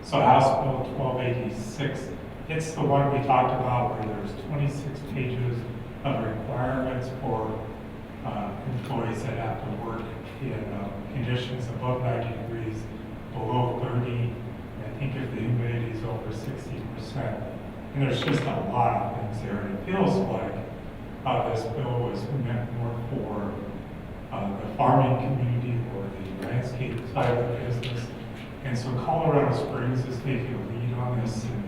So House Bill 1286, it's the one we talked about where there's 26 pages of requirements for employees that have to work in conditions above 90 degrees, below 30. I think if the humidity is over 60%. And there's just a lot of things there. And it feels like this bill was meant more for the farming community or the landscape side of the business. And so Colorado Springs is taking a lead on this, and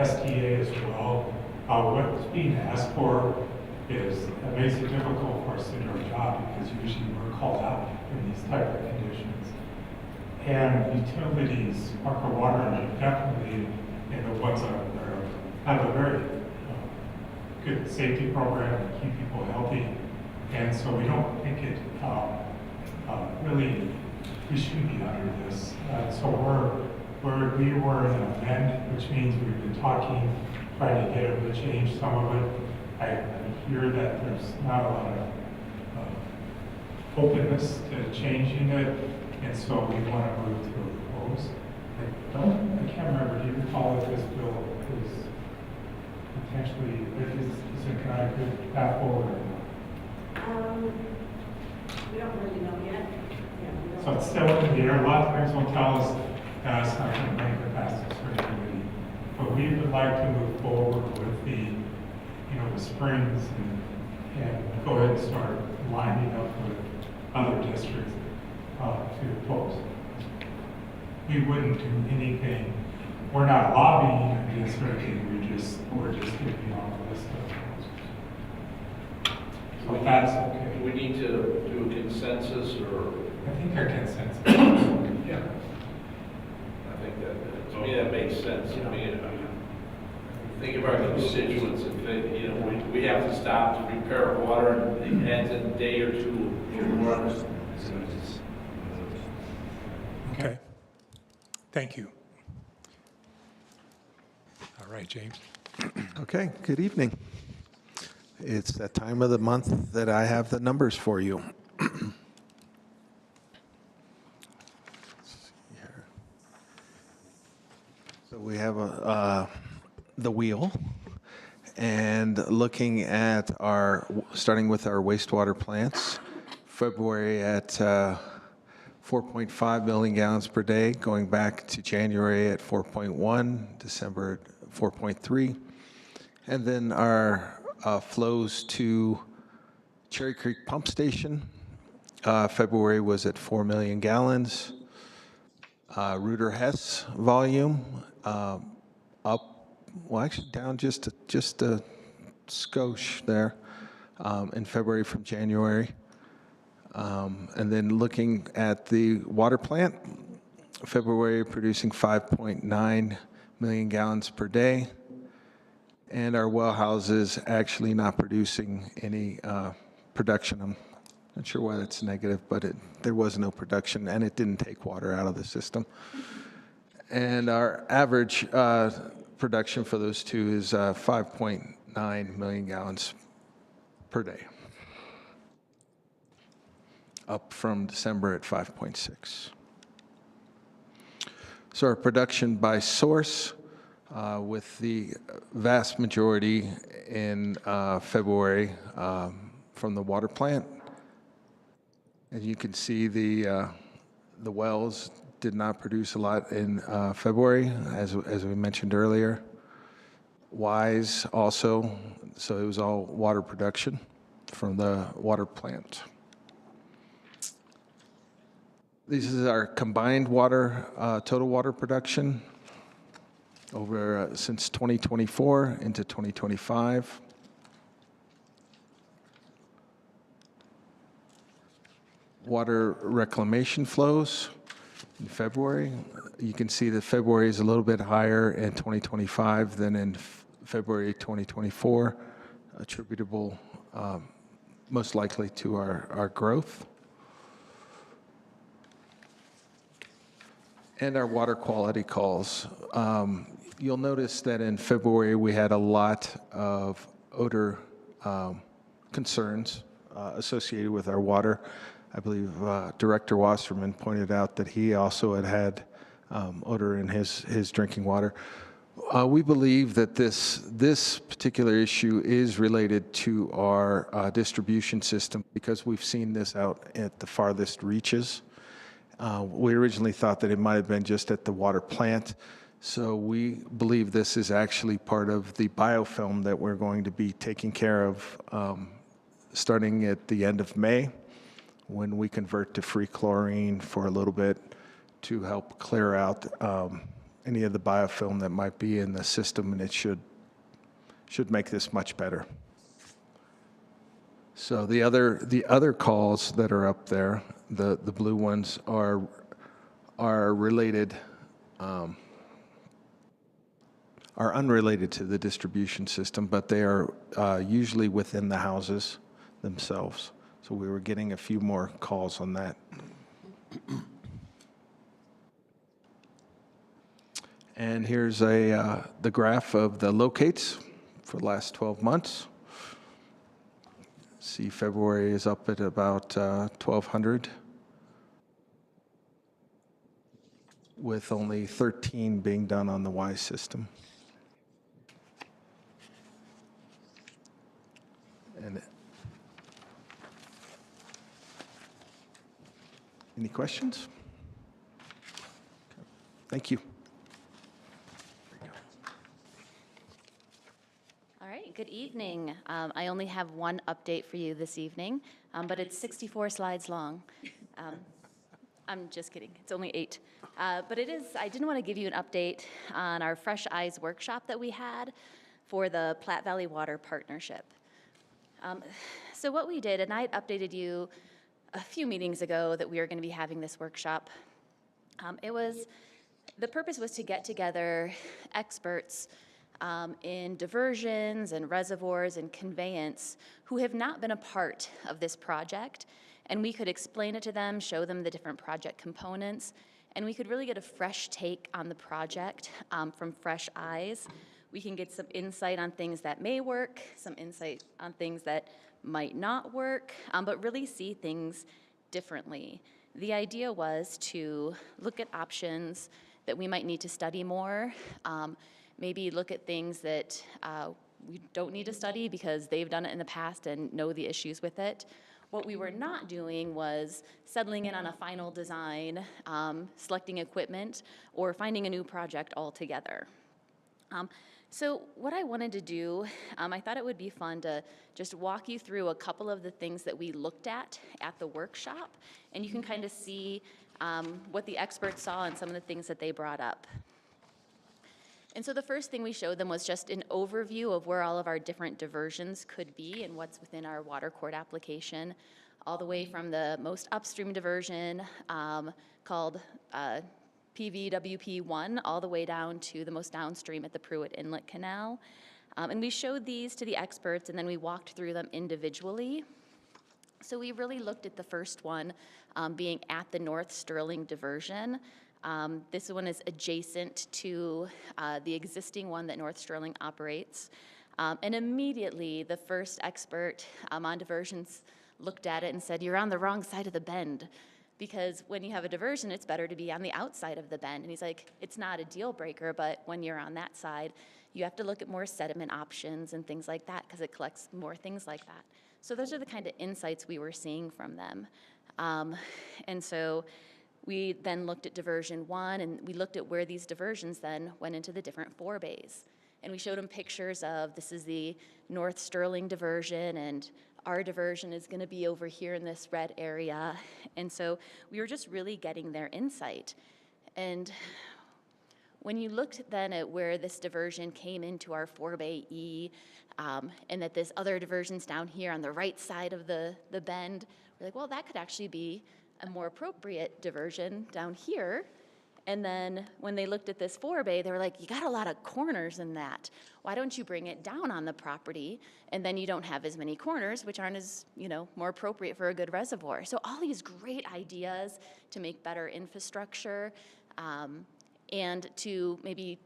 STA as well. What's being asked for is, it makes it difficult for us to do our job because usually we're called out in these type of conditions. And utilities, Parker Water, are definitely the ones that have a very good safety program to keep people healthy. And so we don't think it really, we shouldn't be under this. So we were in an amend, which means we've been talking, trying to get it to change some of it. I hear that there's not a lot of openness to changing it, and so we want to move to oppose. I can't remember, do you recall if this bill is potentially, is it kind of good path forward or not? We don't really know yet. Yeah, So it's still in the air. A lot of times will tell us, it's not going to make it past this committee. But we would like to move forward with the springs and go ahead and start lining up with other districts to oppose. We wouldn't do anything. We're not lobbying against anything. We're just giving on the list of proposals. So that's okay. Do we need to do a consensus or? I think our consensus. Yeah. I think that, to me, that makes sense. I mean, think of our constituents and think, we have to stop to repair water and it adds a day or two of water. Okay. Thank you. All right, James. Okay, good evening. It's that time of the month that I have the numbers for you. So we have the wheel, and looking at starting with our wastewater plants, February at 4.5 million gallons per day, going back to January at 4.1, December at 4.3. And then our flows to Cherry Creek Pump Station, February was at 4 million gallons. Reuter Hess volume up, well, actually down just a skosh there in February from January. And then looking at the water plant, February producing 5.9 million gallons per day. And our well houses actually not producing any production. I'm not sure why that's negative, but there was no production and it didn't take water out of the system. And our average production for those two is 5.9 million gallons per day, up from December at 5.6. So our production by source, with the vast majority in February from the water plant. As you can see, the wells did not produce a lot in February, as we mentioned earlier. Wise also, so it was all water production from the water plant. This is our combined water, total water production over since 2024 into 2025. Water reclamation flows in February. You can see that February is a little bit higher in 2025 than in February 2024, attributable most likely to our growth. And our water quality calls. You'll notice that in February we had a lot of odor concerns associated with our water. I believe Director Wasserman pointed out that he also had odor in his drinking water. We believe that this particular issue is related to our distribution system because we've seen this out at the farthest reaches. We originally thought that it might have been just at the water plant. So we believe this is actually part of the biofilm that we're going to be taking care of starting at the end of May when we convert to free chlorine for a little bit to help clear out any of the biofilm that might be in the system, and it should make this much better. So the other calls that are up there, the blue ones are related, are unrelated to the distribution system, but they are usually within the houses themselves. So we were getting a few more calls on that. And here's the graph of the locates for the last 12 months. See, February is up at about 1,200, with only 13 being done on the Y system. And any questions? Okay. Thank you. All right, good evening. I only have one update for you this evening, but it's 64 slides long. I'm just kidding, it's only 8. But I didn't want to give you an update on our Fresh Eyes workshop that we had for the Platte Valley Water Partnership. So what we did, and I had updated you a few meetings ago that we were going to be having this workshop. The purpose was to get together experts in diversions and reservoirs and conveyance who have not been a part of this project, and we could explain it to them, show them the different project components, and we could really get a fresh take on the project from fresh eyes. We can get some insight on things that may work, some insight on things that might not work, but really see things differently. The idea was to look at options that we might need to study more, maybe look at things that we don't need to study because they've done it in the past and know the issues with it. What we were not doing was settling in on a final design, selecting equipment, or finding a new project altogether. So what I wanted to do, I thought it would be fun to just walk you through a couple of the things that we looked at the workshop, and you can kind of see what the experts saw and some of the things that they brought up. And so the first thing we showed them was just an overview of where all of our different diversions could be and what's within our water court application, all the way from the most upstream diversion called PVWP1 all the way down to the most downstream at the Pruitt Inlet Canal. And we showed these to the experts, and then we walked through them individually. So we really looked at the first one being at the North Sterling diversion. This one is adjacent to the existing one that North Sterling operates. And immediately the first expert on diversions looked at it and said, "You're on the wrong side of the bend." Because when you have a diversion, it's better to be on the outside of the bend. And he's like, it's not a deal breaker, but when you're on that side, you have to look at more sediment options and things like that because it collects more things like that. So those are the kind of insights we were seeing from them. And so we then looked at diversion 1, and we looked at where these diversions then went into the different forebays. And we showed them pictures of, this is the North Sterling diversion, and our diversion is going to be over here in this red area. And so we were just really getting their insight. And when you looked then at where this diversion came into our forebay E, and that this other diversion's down here on the right side of the bend, we're like, well, that could actually be a more appropriate diversion down here. And then when they looked at this forebay, they were like, you got a lot of corners in that. Why don't you bring it down on the property? And then you don't have as many corners, which aren't as, more appropriate for a good reservoir. So all these great ideas to make better infrastructure and to maybe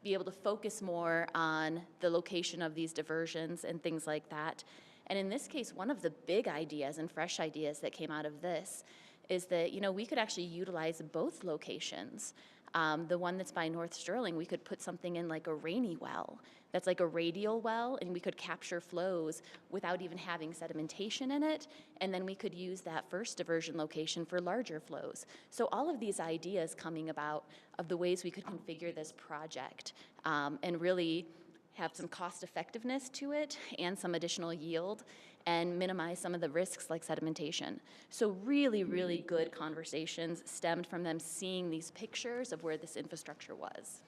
be able to focus more on the location of these diversions and things like that. And in this case, one of the big ideas and fresh ideas that came out of this is that, we could actually utilize both locations. The one that's by North Sterling, we could put something in like a rainy well. That's like a radial well, and we could capture flows without even having sedimentation in it, and then we could use that first diversion location for larger flows. So all of these ideas coming about of the ways we could configure this project and really have some cost effectiveness to it and some additional yield and minimize some of the risks like sedimentation. So really, really good conversations stemmed from them seeing these pictures of where this infrastructure was.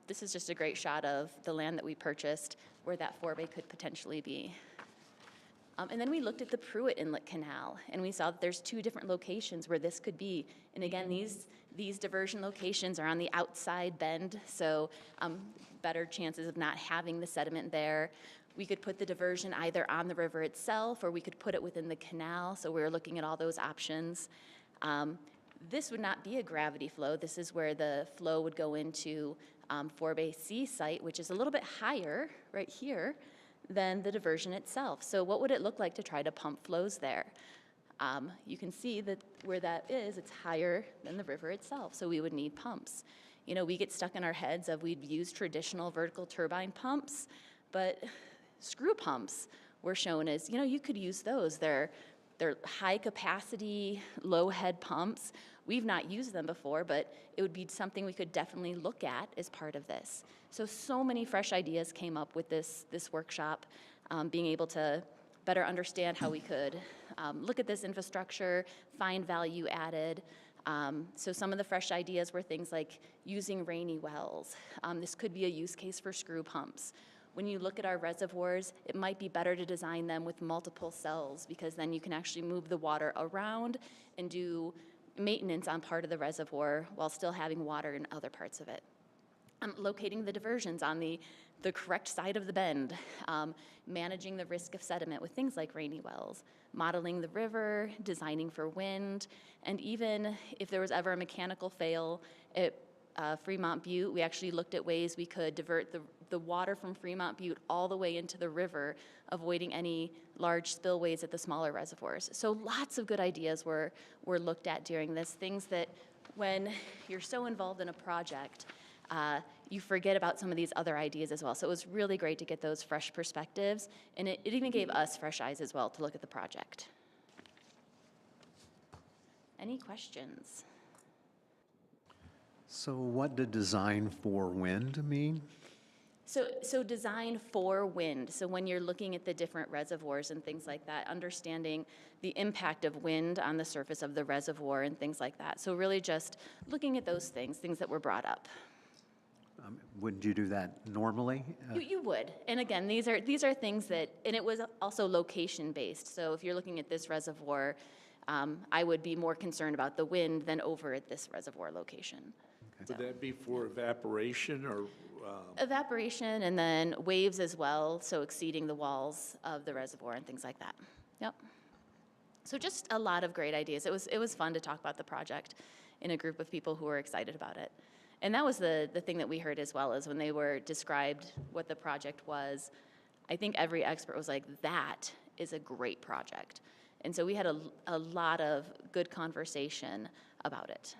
This is just a great shot of the land that we purchased where that forebay could potentially be. And then we looked at the Pruitt Inlet Canal, and we saw that there's 2 different locations where this could be. And again, these diversion locations are on the outside bend, so better chances of not having the sediment there. We could put the diversion either on the river itself, or we could put it within the canal, so we were looking at all those options. This would not be a gravity flow. This is where the flow would go into Forebay C site, which is a little bit higher right here than the diversion itself. So what would it look like to try to pump flows there? You can see that where that is, it's higher than the river itself, so we would need pumps. You know, we get stuck in our heads of we'd use traditional vertical turbine pumps, but screw pumps were shown as, you know, you could use those. They're high capacity, low head pumps. We've not used them before, but it would be something we could definitely look at as part of this. So many fresh ideas came up with this workshop, being able to better understand how we could look at this infrastructure, find value added. So some of the fresh ideas were things like using rainy wells. This could be a use case for screw pumps. When you look at our reservoirs, it might be better to design them with multiple cells, because then you can actually move the water around and do maintenance on part of the reservoir while still having water in other parts of it. Locating the diversions on the correct side of the bend, managing the risk of sediment with things like rainy wells, modeling the river, designing for wind, and even if there was ever a mechanical fail at Fremont Butte, we actually looked at ways we could divert the water from Fremont Butte all the way into the river, avoiding any large spillways at the smaller reservoirs. So lots of good ideas were looked at during this, things that when you're so involved in a project, you forget about some of these other ideas as well. So it was really great to get those fresh perspectives, and it even gave us fresh eyes as well to look at the project. Any questions? So what did design for wind mean? So design for wind. So when you're looking at the different reservoirs and things like that, understanding the impact of wind on the surface of the reservoir and things like that. So really just looking at those things that were brought up. Wouldn't you do that normally? You would. And again, these are things that, and it was also location based. So if you're looking at this reservoir, I would be more concerned about the wind than over at this reservoir location. Would that be for evaporation or? Evaporation and then waves as well, so exceeding the walls of the reservoir and things like that. Yep. So just a lot of great ideas. It was fun to talk about the project in a group of people who were excited about it. And that was the thing that we heard as well, is when they were described what the project was, I think every expert was like, that is a great project. And so we had a lot of good conversation about it.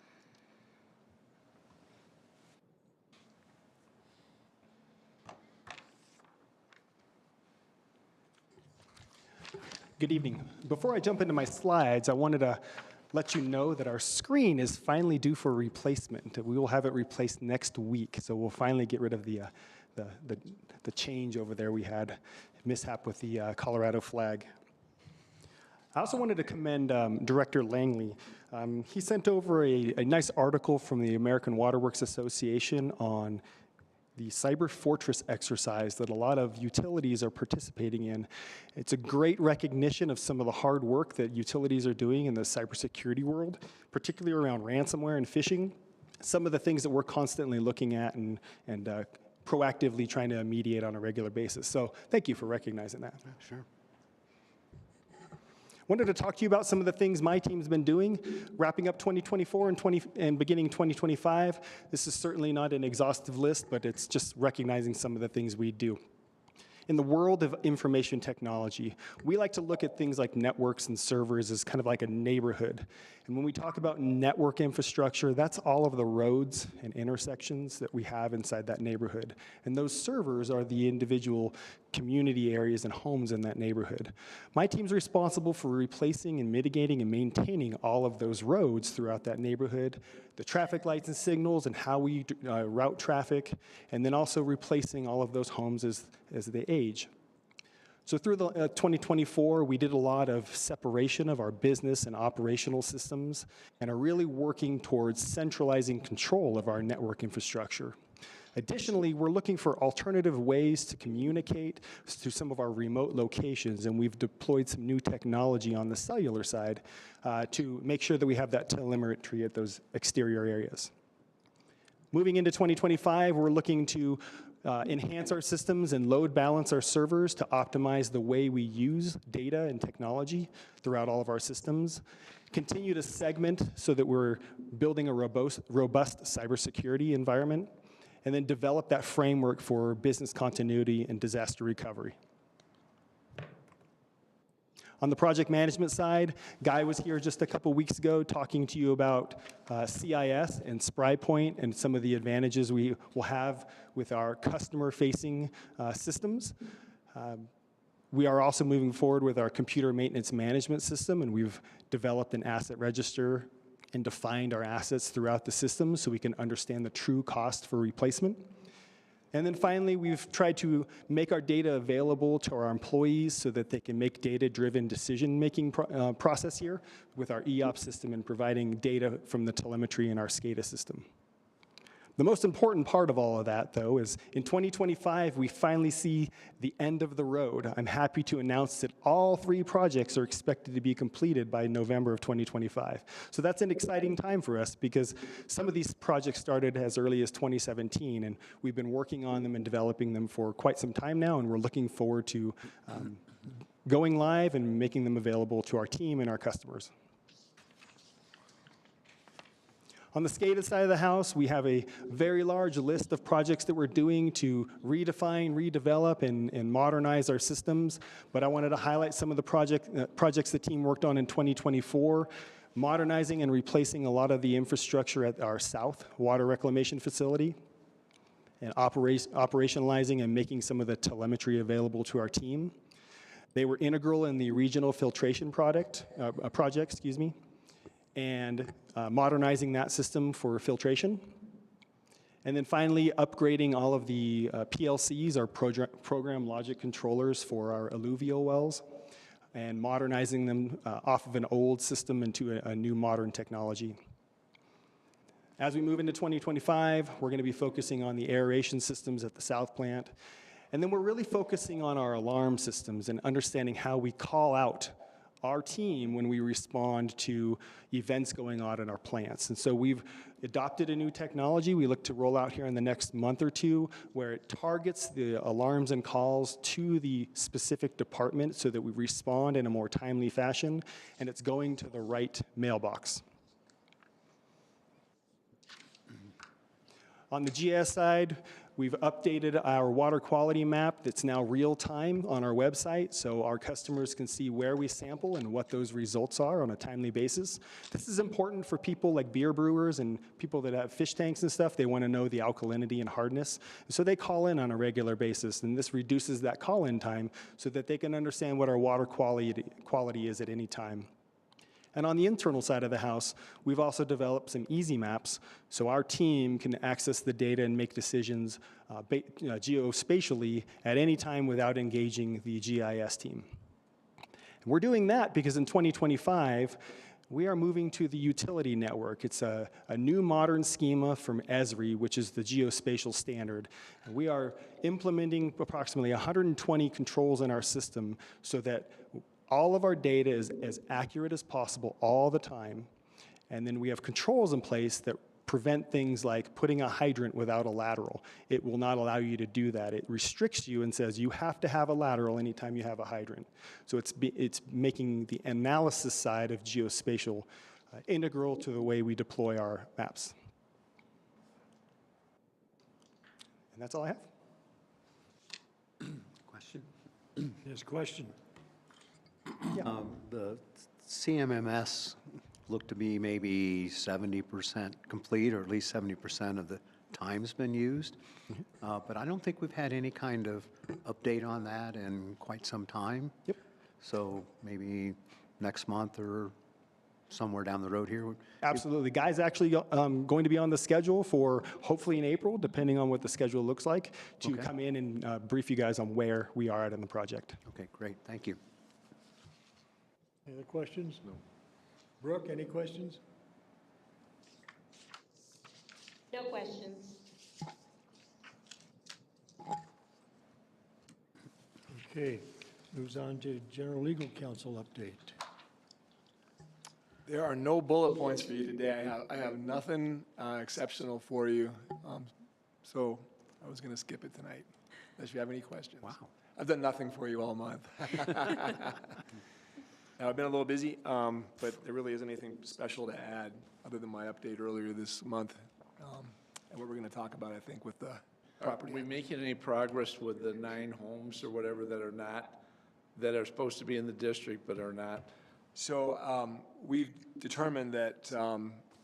Good evening. Before I jump into my slides, I wanted to let you know that our screen is finally due for replacement. We will have it replaced next week, so we'll finally get rid of the change over there. We had mishap with the Colorado flag. I also wanted to commend Director Langley. He sent over a nice article from the American Waterworks Association on the cyber fortress exercise that a lot of utilities are participating in. It's a great recognition of some of the hard work that utilities are doing in the cybersecurity world, particularly around ransomware and phishing. Some of the things that we're constantly looking at and proactively trying to mediate on a regular basis. So thank you for recognizing that. Sure. Wanted to talk to you about some of the things my team's been doing, wrapping up 2024 and beginning 2025. This is certainly not an exhaustive list, but it's just recognizing some of the things we do. In the world of information technology, we like to look at things like networks and servers as kind of like a neighborhood. And when we talk about network infrastructure, that's all of the roads and intersections that we have inside that neighborhood. And those servers are the individual community areas and homes in that neighborhood. My team's responsible for replacing and mitigating and maintaining all of those roads throughout that neighborhood, the traffic lights and signals and how we route traffic, and then also replacing all of those homes as they age. So through the 2024, we did a lot of separation of our business and operational systems and are really working towards centralizing control of our network infrastructure. Additionally, we're looking for alternative ways to communicate to some of our remote locations, and we've deployed some new technology on the cellular side to make sure that we have that telemetry at those exterior areas. Moving into 2025, we're looking to enhance our systems and load balance our servers to optimize the way we use data and technology throughout all of our systems. Continue to segment so that we're building a robust cybersecurity environment, and then develop that framework for business continuity and disaster recovery. On the project management side, Guy was here just a couple weeks ago talking to you about CIS and SpryPoint and some of the advantages we will have with our customer-facing systems. We are also moving forward with our computer maintenance management system, and we've developed an asset register and defined our assets throughout the system so we can understand the true cost for replacement. And then finally, we've tried to make our data available to our employees so that they can make data-driven decision-making process here with our EOP system and providing data from the telemetry in our SCADA system. The most important part of all of that, though, is in 2025, we finally see the end of the road. I'm happy to announce that all 3 projects are expected to be completed by November of 2025. So that's an exciting time for us because some of these projects started as early as 2017, and we've been working on them and developing them for quite some time now, and we're looking forward to going live and making them available to our team and our customers. On the SCADA side of the house, we have a very large list of projects that we're doing to redefine, redevelop, and modernize our systems. But I wanted to highlight some of the projects the team worked on in 2024, modernizing and replacing a lot of the infrastructure at our south water reclamation facility, and operationalizing and making some of the telemetry available to our team. They were integral in the regional filtration project, and modernizing that system for filtration. And then finally, upgrading all of the PLCs, our program logic controllers for our alluvial wells, and modernizing them off of an old system into a new modern technology. As we move into 2025, we're going to be focusing on the aeration systems at the south plant. And then we're really focusing on our alarm systems and understanding how we call out our team when we respond to events going on in our plants. And so we've adopted a new technology we look to roll out here in the next month or two where it targets the alarms and calls to the specific department so that we respond in a more timely fashion, and it's going to the right mailbox. On the GS side, we've updated our water quality map that's now real-time on our website, so our customers can see where we sample and what those results are on a timely basis. This is important for people like beer brewers and people that have fish tanks and stuff. They want to know the alkalinity and hardness, so they call in on a regular basis, and this reduces that call-in time so that they can understand what our water quality is at any time. And on the internal side of the house, we've also developed some easy maps so our team can access the data and make decisions geospatially at any time without engaging the GIS team. And we're doing that because in 2025, we are moving to the utility network. It's a new modern schema from ESRI, which is the geospatial standard. And we are implementing approximately 120 controls in our system so that all of our data is as accurate as possible all the time. And then we have controls in place that prevent things like putting a hydrant without a lateral. It will not allow you to do that. It restricts you and says you have to have a lateral anytime you have a hydrant. So it's making the analysis side of geospatial integral to the way we deploy our maps. And that's all I have. Question? Yes, question. The CMMS looked to be maybe 70% complete, or at least 70% of the time's been used. But I don't think we've had any kind of update on that in quite some time. Yep. So maybe next month or somewhere down the road here. Absolutely. Guys actually going to be on the schedule for hopefully in April, depending on what the schedule looks like, to Okay. come in and brief you guys on where we are at in the project. Okay, great, thank you. Any other questions? No. Brooke, any questions? No questions. Okay, moves on to general legal counsel update. There are no bullet points for you today. I have nothing exceptional for you. So I was going to skip it tonight, unless you have any questions. Wow. I've done nothing for you all month. Now, I've been a little busy, but there really isn't anything special to add other than my update earlier this month. And what we're going to talk about, I think, with the Are property. we making any progress with the 9 homes or whatever that are not, that are supposed to be in the district but are not? So we've determined that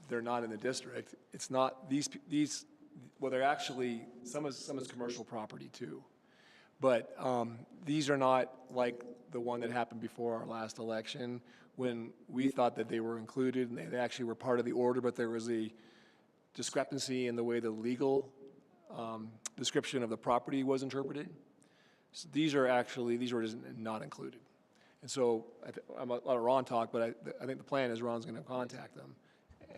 they're not in the district. It's not, well, they're actually, some is commercial property too. But these are not like the one that happened before our last election, when we thought that they were included, and they actually were part of the order, but there was a discrepancy in the way the legal description of the property was interpreted. So these were just not included. And so I'm going to let Ron talk, but I think the plan is Ron's going to contact them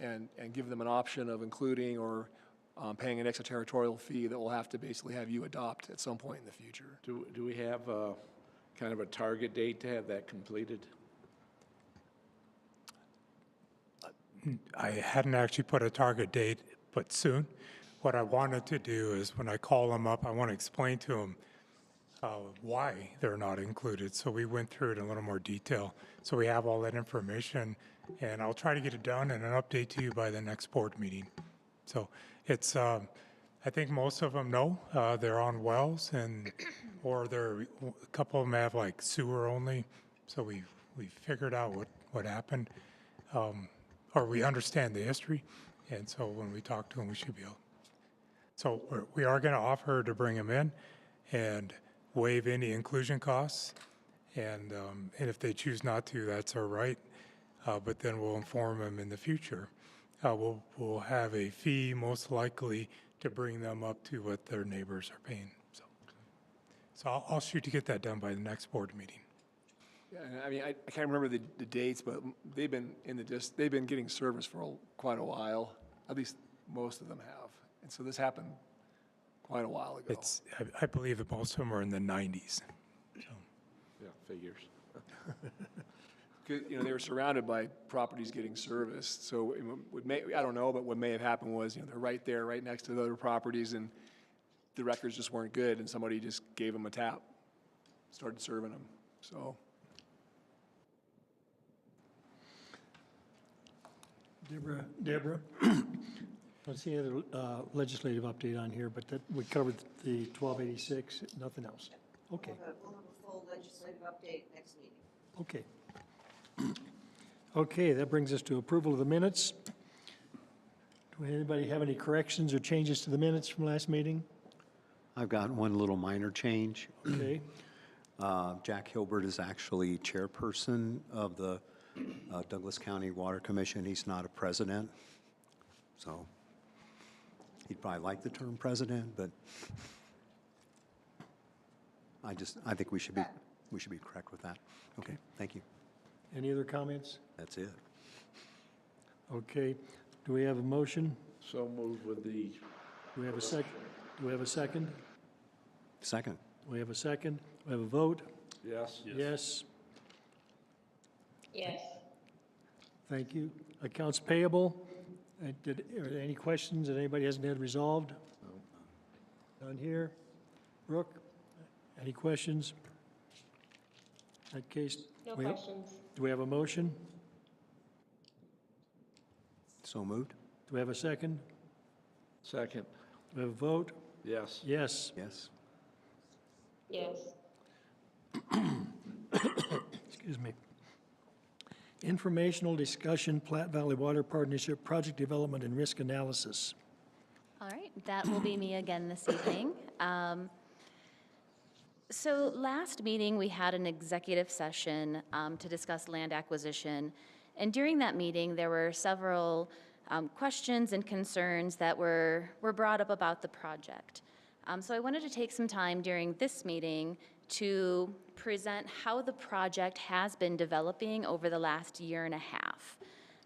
and give them an option of including or paying an extraterritorial fee that we'll have to basically have you adopt at some point in the future. Do we have a kind of a target date to have that completed? I hadn't actually put a target date, but soon. What I wanted to do is when I call them up, I want to explain to them why they're not included. So we went through it in a little more detail. So we have all that information, and I'll try to get it done and an update to you by the next board meeting. So it's, I think most of them know they're on wells, or a couple of them have like sewer only. So we figured out what happened, or we understand the history, and so when we talk to them, we should be able. So we are going to offer to bring them in and waive any inclusion costs, and if they choose not to, that's our right. But then we'll inform them in the future. We'll have a fee most likely to bring them up to what their neighbors are paying. So I'll shoot to get that done by the next board meeting. Yeah, and I mean, I can't remember the dates, but they've been they've been getting service for quite a while. At least most of them have. And so this happened quite a while ago. I believe that most of them are in the 90s. So. Yeah, figures. They were surrounded by properties getting serviced. So I don't know, but what may have happened was, they're right there, right next to the other properties, and the records just weren't good, and somebody just gave them a tap, started serving them. So. Deborah, I don't see any other legislative update on here, but we covered the 1286, nothing else. Okay, We'll have a full legislative update next meeting. okay. Okay, that brings us to approval of the minutes. Do anybody have any corrections or changes to the minutes from last meeting? I've got one little minor change. Okay, Jack Hilbert is actually chairperson of the Douglas County Water Commission. He's not a president, so he'd probably like the term president, but I think we should be correct with that. Okay, thank you. any other comments? That's it. Okay, do we have a motion? So moved with the, Do we have a second? Do we have a second? Second. We have a second. We have a vote? yes? Yes. Yes. Thank you. Accounts payable, are there any questions that anybody hasn't had resolved? None here. Brooke, any questions? In that case, No we have- questions. do we have a motion? So moved? Do we have a second? Second, Do we have a vote? yes. Yes. Yes. Yes. excuse me. Informational discussion, Platte Valley Water Partnership, project development and risk analysis. All right, that will be me again this evening. So last meeting, we had an executive session to discuss land acquisition. And during that meeting, there were several questions and concerns that were brought up about the project. So I wanted to take some time during this meeting to present how the project has been developing over the last year and a half.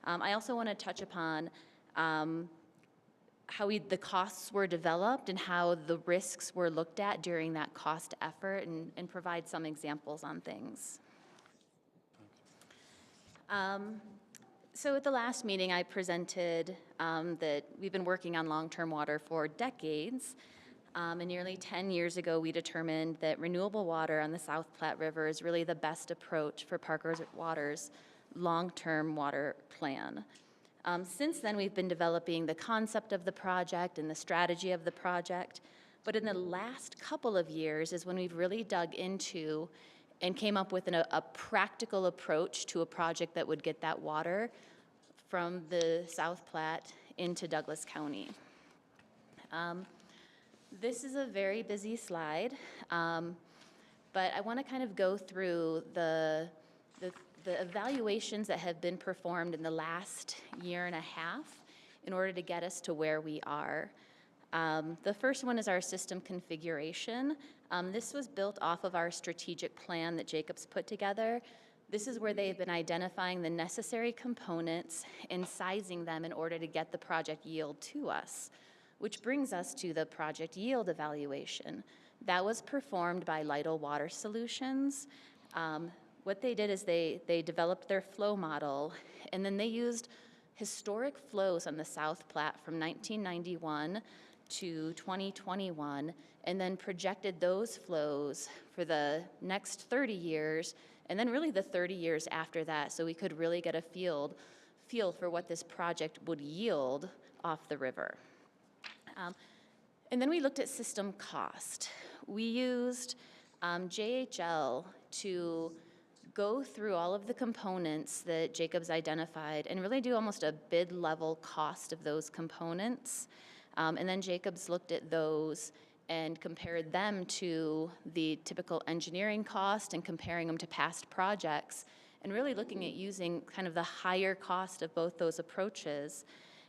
I also want to touch upon how the costs were developed and how the risks were looked at during that cost effort, and provide some examples on things. So at the last meeting, I presented that we've been working on long-term water for decades. And nearly 10 years ago, we determined that renewable water on the South Platte River is really the best approach for Parker Water's long-term water plan. Since then, we've been developing the concept of the project and the strategy of the project. But in the last couple of years is when we've really dug into and came up with a practical approach to a project that would get that water from the South Platte into Douglas County. This is a very busy slide, but I want to kind of go through the evaluations that have been performed in the last year and a half in order to get us to where we are. The first one is our system configuration. This was built off of our strategic plan that Jacob's put together. This is where they've been identifying the necessary components and sizing them in order to get the project yield to us, which brings us to the project yield evaluation. That was performed by Lytle Water Solutions. What they did is they developed their flow model, and then they used historic flows on the South Platte from 1991 to 2021, and then projected those flows for the next 30 years, and then really the 30 years after that, so we could really get a feel for what this project would yield off the river. And then we looked at system cost. We used JHL to go through all of the components that Jacob's identified and really do almost a bid level cost of those components. And then Jacob's looked at those and compared them to the typical engineering cost and comparing them to past projects, and really looking at using kind of the higher cost of both those approaches.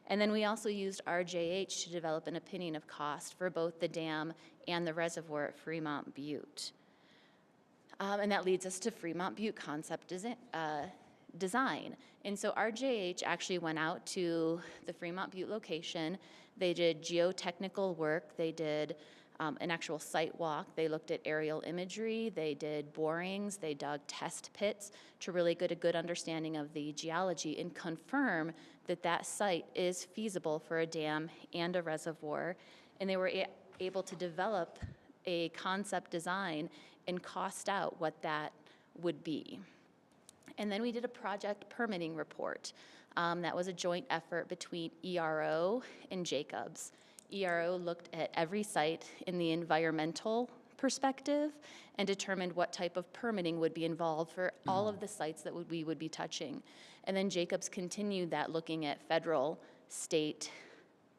And then we also used RJH to develop an opinion of cost for both the dam and the reservoir at Fremont Butte. And that leads us to Fremont Butte concept design. And so RJH actually went out to the Fremont Butte location. They did geotechnical work. They did an actual site walk. They looked at aerial imagery. They did borings. They dug test pits to really get a good understanding of the geology and confirm that that site is feasible for a dam and a reservoir. And they were able to develop a concept design and cost out what that would be. And then we did a project permitting report. That was a joint effort between ERO and Jacobs. ERO looked at every site in the environmental perspective and determined what type of permitting would be involved for all of the sites that we would be touching. And then Jacobs continued that, looking at federal, state,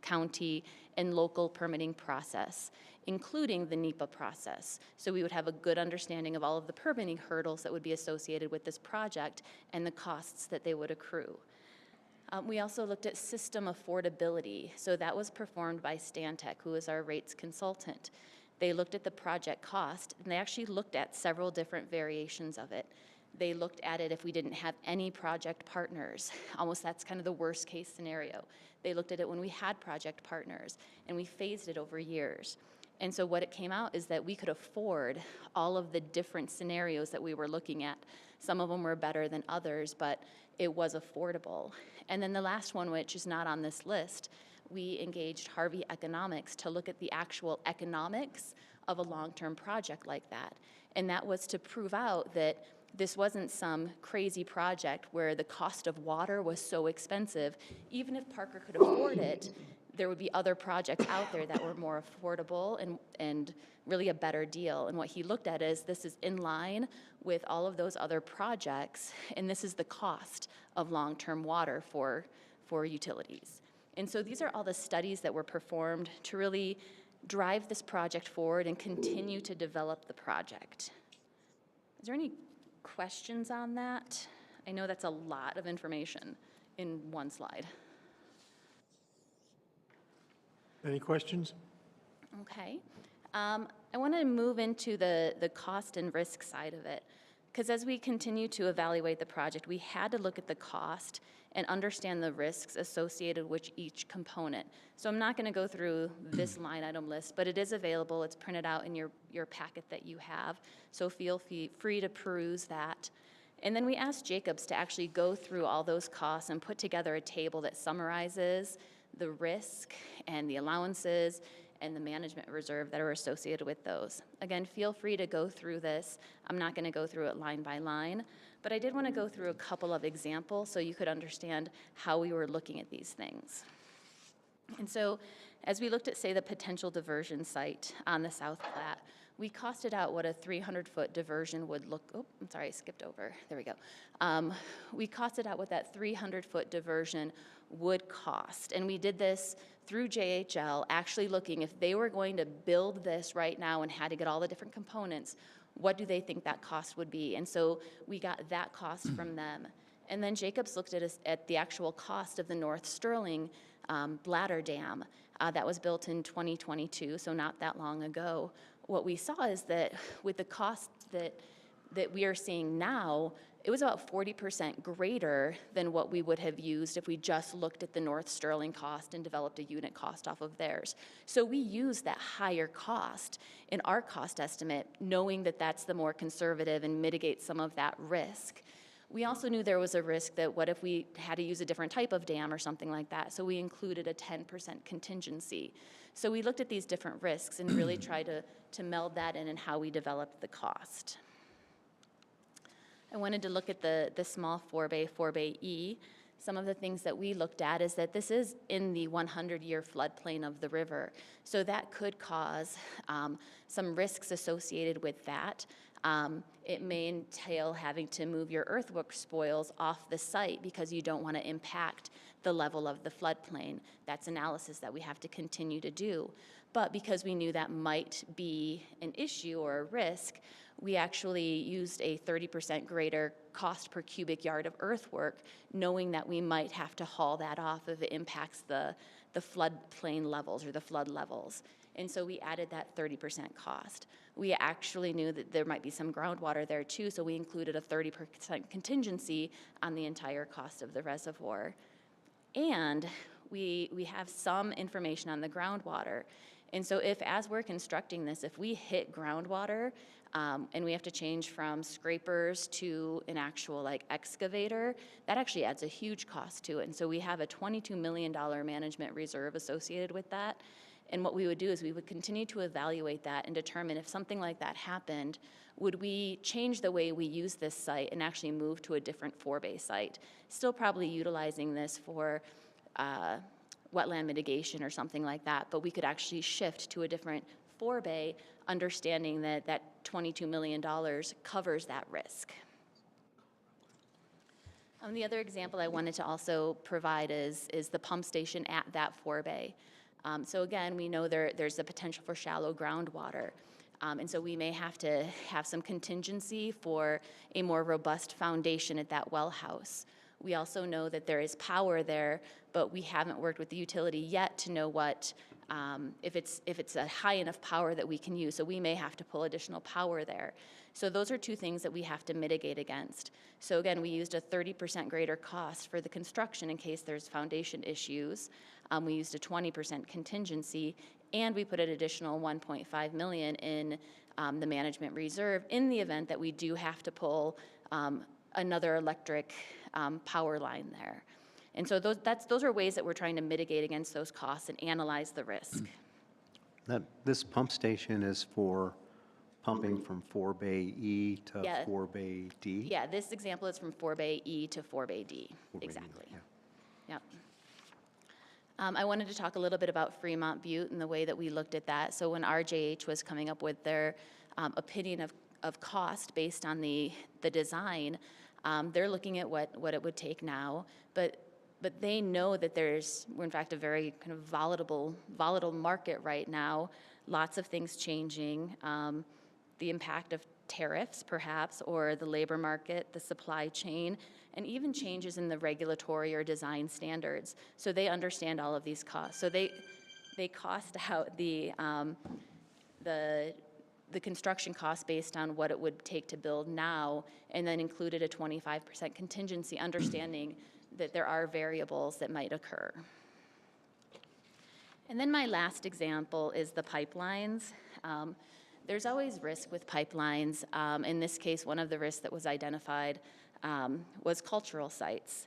county, and local permitting process, including the NEPA process. So we would have a good understanding of all of the permitting hurdles that would be associated with this project and the costs that they would accrue. We also looked at system affordability. So that was performed by Stantec, who is our rates consultant. They looked at the project cost, and they actually looked at several different variations of it. They looked at it if we didn't have any project partners. Almost that's kind of the worst case scenario. They looked at it when we had project partners, and we phased it over years. And so what it came out is that we could afford all of the different scenarios that we were looking at. Some of them were better than others, but it was affordable. And then the last one, which is not on this list, we engaged Harvey Economics to look at the actual economics of a long-term project like that. And that was to prove out that this wasn't some crazy project where the cost of water was so expensive. Even if Parker could afford it, there would be other projects out there that were more affordable and really a better deal. And what he looked at is this is in line with all of those other projects, and this is the cost of long-term water for utilities. And so these are all the studies that were performed to really drive this project forward and continue to develop the project. Is there any questions on that? I know that's a lot of information in one slide. Any questions? Okay. I want to move into the cost and risk side of it, because as we continue to evaluate the project, we had to look at the cost and understand the risks associated with each component. So I'm not going to go through this line item list, but it is available. It's printed out in your packet that you have, so feel free to peruse that. And then we asked Jacobs to actually go through all those costs and put together a table that summarizes the risk and the allowances and the management reserve that are associated with those. Again, feel free to go through this. I'm not going to go through it line by line, but I did want to go through a couple of examples so you could understand how we were looking at these things. And so as we looked at, say, the potential diversion site on the South Platte, we costed out what a 300-foot diversion would look, oh, I'm sorry, I skipped over, there we go. We costed out what that 300-foot diversion would cost, and we did this through JHL, actually looking if they were going to build this right now and had to get all the different components, what do they think that cost would be? And so we got that cost from them. And then Jacobs looked at us at the actual cost of the North Sterling bladder dam that was built in 2022, so not that long ago. What we saw is that with the cost that we are seeing now, it was about 40% greater than what we would have used if we just looked at the North Sterling cost and developed a unit cost off of theirs. So we use that higher cost in our cost estimate, knowing that that's the more conservative and mitigates some of that risk. We also knew there was a risk that what if we had to use a different type of dam or something like that, so we included a 10% contingency. So we looked at these different risks and really tried to meld that in how we developed the cost. I wanted to look at the small 4-bay E. Some of the things that we looked at is that this is in the 100-year floodplain of the river. So that could cause some risks associated with that. It may entail having to move your earthwork spoils off the site because you don't want to impact the level of the floodplain. That's analysis that we have to continue to do. But because we knew that might be an issue or a risk, we actually used a 30% greater cost per cubic yard of earthwork, knowing that we might have to haul that off if it impacts the floodplain levels or the flood levels. And so we added that 30% cost. We actually knew that there might be some groundwater there too, so we included a 30% contingency on the entire cost of the reservoir. And we have some information on the groundwater. And so if, as we're constructing this, if we hit groundwater and we have to change from scrapers to an actual excavator, that actually adds a huge cost to it. And so we have a $22 million management reserve associated with that. And what we would do is we would continue to evaluate that and determine if something like that happened, would we change the way we use this site and actually move to a different 4-bay site? Still probably utilizing this for wetland mitigation or something like that, but we could actually shift to a different 4-bay, understanding that that $22 million covers that risk. The other example I wanted to also provide is the pump station at that 4-bay. So again, we know there's the potential for shallow groundwater. And so we may have to have some contingency for a more robust foundation at that well house. We also know that there is power there, but we haven't worked with the utility yet to know what, if it's a high enough power that we can use. So we may have to pull additional power there. So those are two things that we have to mitigate against. So again, we used a 30% greater cost for the construction in case there's foundation issues. We used a 20% contingency, and we put an additional $1.5 million in the management reserve in the event that we do have to pull another electric power line there. And so those are ways that we're trying to mitigate against those costs and analyze the risk. This pump station is for pumping from 4-bay E to 4-bay D? Yeah, this example is from 4-bay E to 4-bay D. 4-bay D, Exactly. yeah. Yep. I wanted to talk a little bit about Fremont Butte and the way that we looked at that. So when RJH was coming up with their opinion of cost based on the design, they're looking at what it would take now, but they know that we're in fact a very kind of volatile market right now, lots of things changing, the impact of tariffs perhaps, or the labor market, the supply chain, and even changes in the regulatory or design standards. So they understand all of these costs. So they cost out the construction cost based on what it would take to build now, and then included a 25% contingency, understanding that there are variables that might occur. And then my last example is the pipelines. There's always risk with pipelines. In this case, one of the risks that was identified was cultural sites,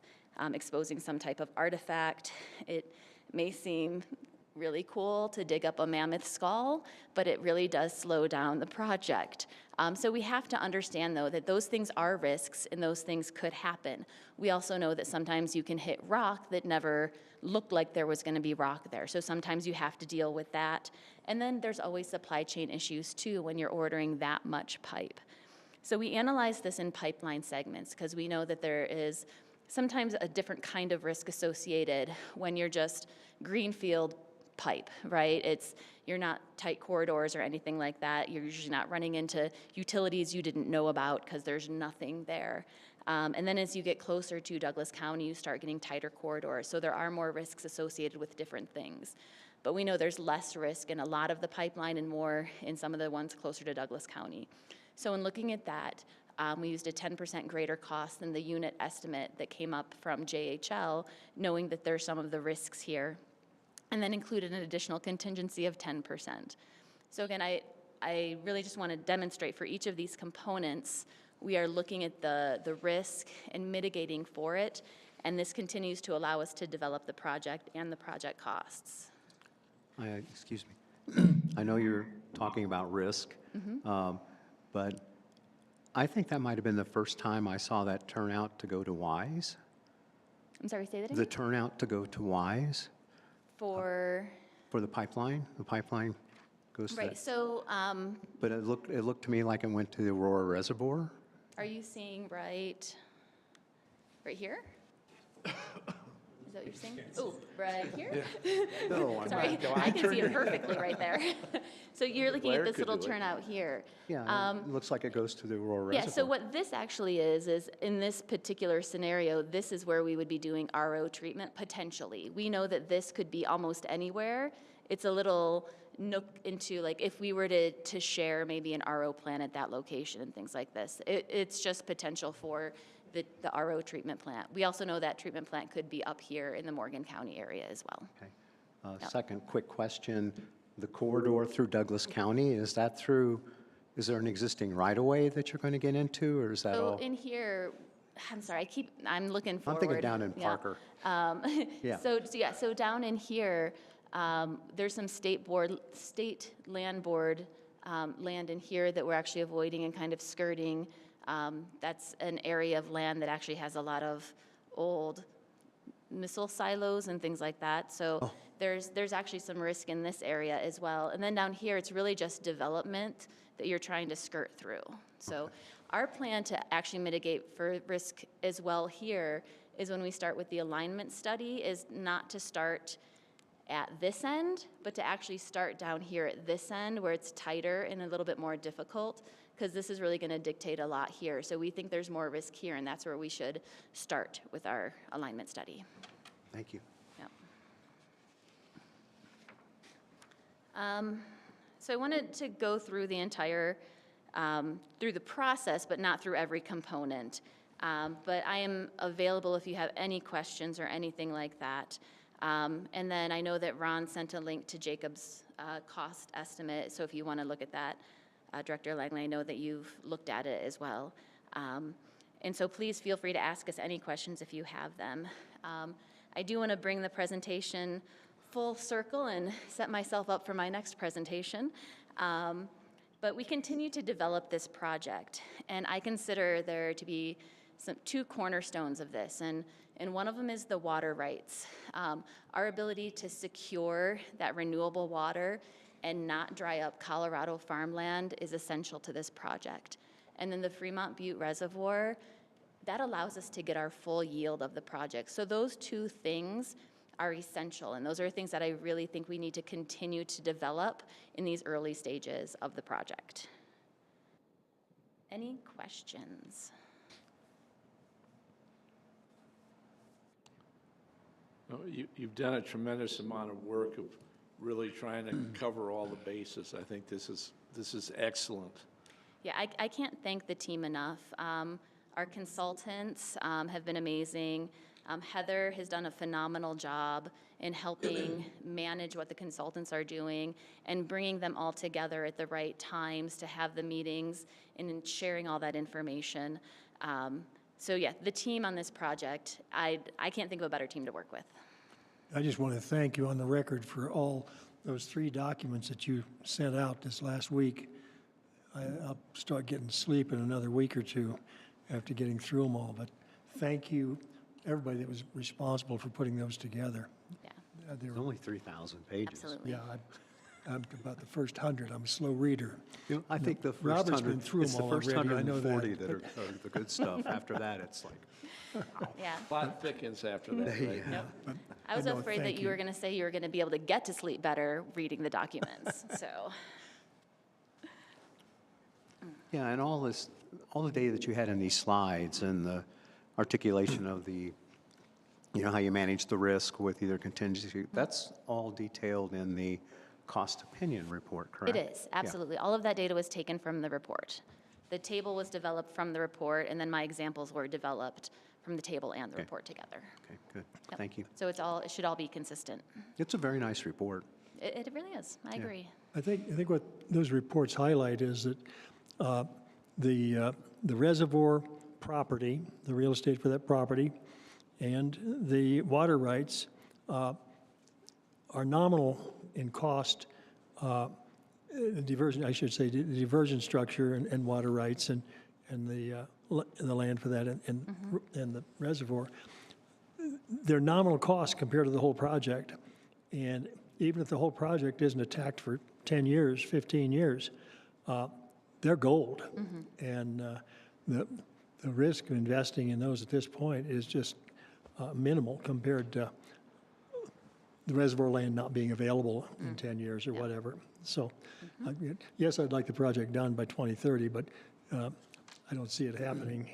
exposing some type of artifact. It may seem really cool to dig up a mammoth skull, but it really does slow down the project. So we have to understand, though, that those things are risks and those things could happen. We also know that sometimes you can hit rock that never looked like there was going to be rock there. So sometimes you have to deal with that. And then there's always supply chain issues, too, when you're ordering that much pipe. So we analyze this in pipeline segments because we know that there is sometimes a different kind of risk associated when you're just greenfield pipe, right? You're not tight corridors or anything like that. You're usually not running into utilities you didn't know about because there's nothing there. And then as you get closer to Douglas County, you start getting tighter corridors. So there are more risks associated with different things. But we know there's less risk in a lot of the pipeline and more in some of the ones closer to Douglas County. So in looking at that, we used a 10% greater cost than the unit estimate that came up from JHL, knowing that there's some of the risks here, and then included an additional contingency of 10%. So again, I really just want to demonstrate for each of these components, we are looking at the risk and mitigating for it, and this continues to allow us to develop the project and the project costs. Excuse me. I know you're talking about risk, but I think that might have been the first time I saw that turnout to go to WISE. I'm sorry, say that again? The turnout to go to WISE. For the pipeline goes to right, that. so But it looked to me like it went to the Aurora Reservoir. are you seeing right here? Is that what you're saying? Oh, right here? No, Sorry, I can see it perfectly right there. So you're looking at this little turnout here. Yeah, it looks like it goes to the Aurora Reservoir. Yeah, so what this actually is in this particular scenario, this is where we would be doing RO treatment potentially. We know that this could be almost anywhere. It's a little nook into, like, if we were to share maybe an RO plant at that location and things like this. It's just potential for the RO treatment plant. We also know that treatment plant could be up here in the Morgan County area as well. Okay. Second quick question. The corridor through Douglas County, is there an existing right-of-way that you're going to get into, or is that all? So in here, I'm sorry, I'm looking forward. I'm thinking down in Yeah. Parker. Yeah. So down in here, there's some state land board land in here that we're actually avoiding and kind of skirting. That's an area of land that actually has a lot of old missile silos and things like that. So there's actually some risk in this area as well. And then down here, it's really just development that you're trying to skirt through. So our plan to actually mitigate for risk as well here is when we start with the alignment study is not to start at this end, but to actually start down here at this end where it's tighter and a little bit more difficult, because this is really going to dictate a lot here. So we think there's more risk here, and that's where we should start with our alignment study. Thank you. Yep. So I wanted to go through the entire, through the process, but not through every component. But I am available if you have any questions or anything like that. And then I know that Ron sent a link to Jacob's cost estimate, so if you want to look at that, Director Langley, I know that you've looked at it as well. And so please feel free to ask us any questions if you have them. I do want to bring the presentation full circle and set myself up for my next presentation. But we continue to develop this project, and I consider there to be two cornerstones of this. And And one of them is the water rights. Our ability to secure that renewable water and not dry up Colorado farmland is essential to this project. And then the Fremont Butte Reservoir, that allows us to get our full yield of the project. So those two things are essential, and those are things that I really think we need to continue to develop in these early stages of the project. Any questions? No, you've done a tremendous amount of work of really trying to cover all the bases. I think this is excellent. Yeah, I can't thank the team enough. Our consultants have been amazing. Heather has done a phenomenal job in helping manage what the consultants are doing and bringing them all together at the right times to have the meetings and in sharing all that information. So yeah, the team on this project, I can't think of a better team to work with. I just want to thank you on the record for all those 3 documents that you sent out this last week. I'll start getting sleep in another week or two after getting through them all, but thank you, everybody that was responsible for putting those together. Yeah, They It's were, only 3,000 pages. absolutely. yeah, I'm about the first 100. I'm a slow reader. You know, I think the first Robert's been 100, through it's them the all first already, I know that, 140 that are the good stuff. After that, it's like, Yeah. A lot thickens after that, right? Nope. But I was know, afraid that thank you were going to say you were going to be able to get to sleep better reading the documents. So, yeah, and all the data that you had in these slides and the articulation of the, you know, how you manage the risk with either contingency, that's all detailed in the cost opinion report, correct? it is, absolutely. All of that data was taken from the report. The table was developed from the report, and then my examples were developed from the table and the Okay. report together. Okay, good. Yep. Thank you. So it should all be consistent. It's a very nice report. It really is. I agree. I think what those reports highlight is that the reservoir property, the real estate for that property, and the water rights are nominal in cost. Diversion, I should say, the diversion structure and water rights and the land for that and the reservoir. They're nominal costs compared to the whole project. And even if the whole project isn't attacked for 10 years, 15 years, they're gold. And the risk of investing in those at this point is just minimal compared to the reservoir land not being available in 10 years or whatever. So, yes, I'd like the project done by 2030, but I don't see it happening.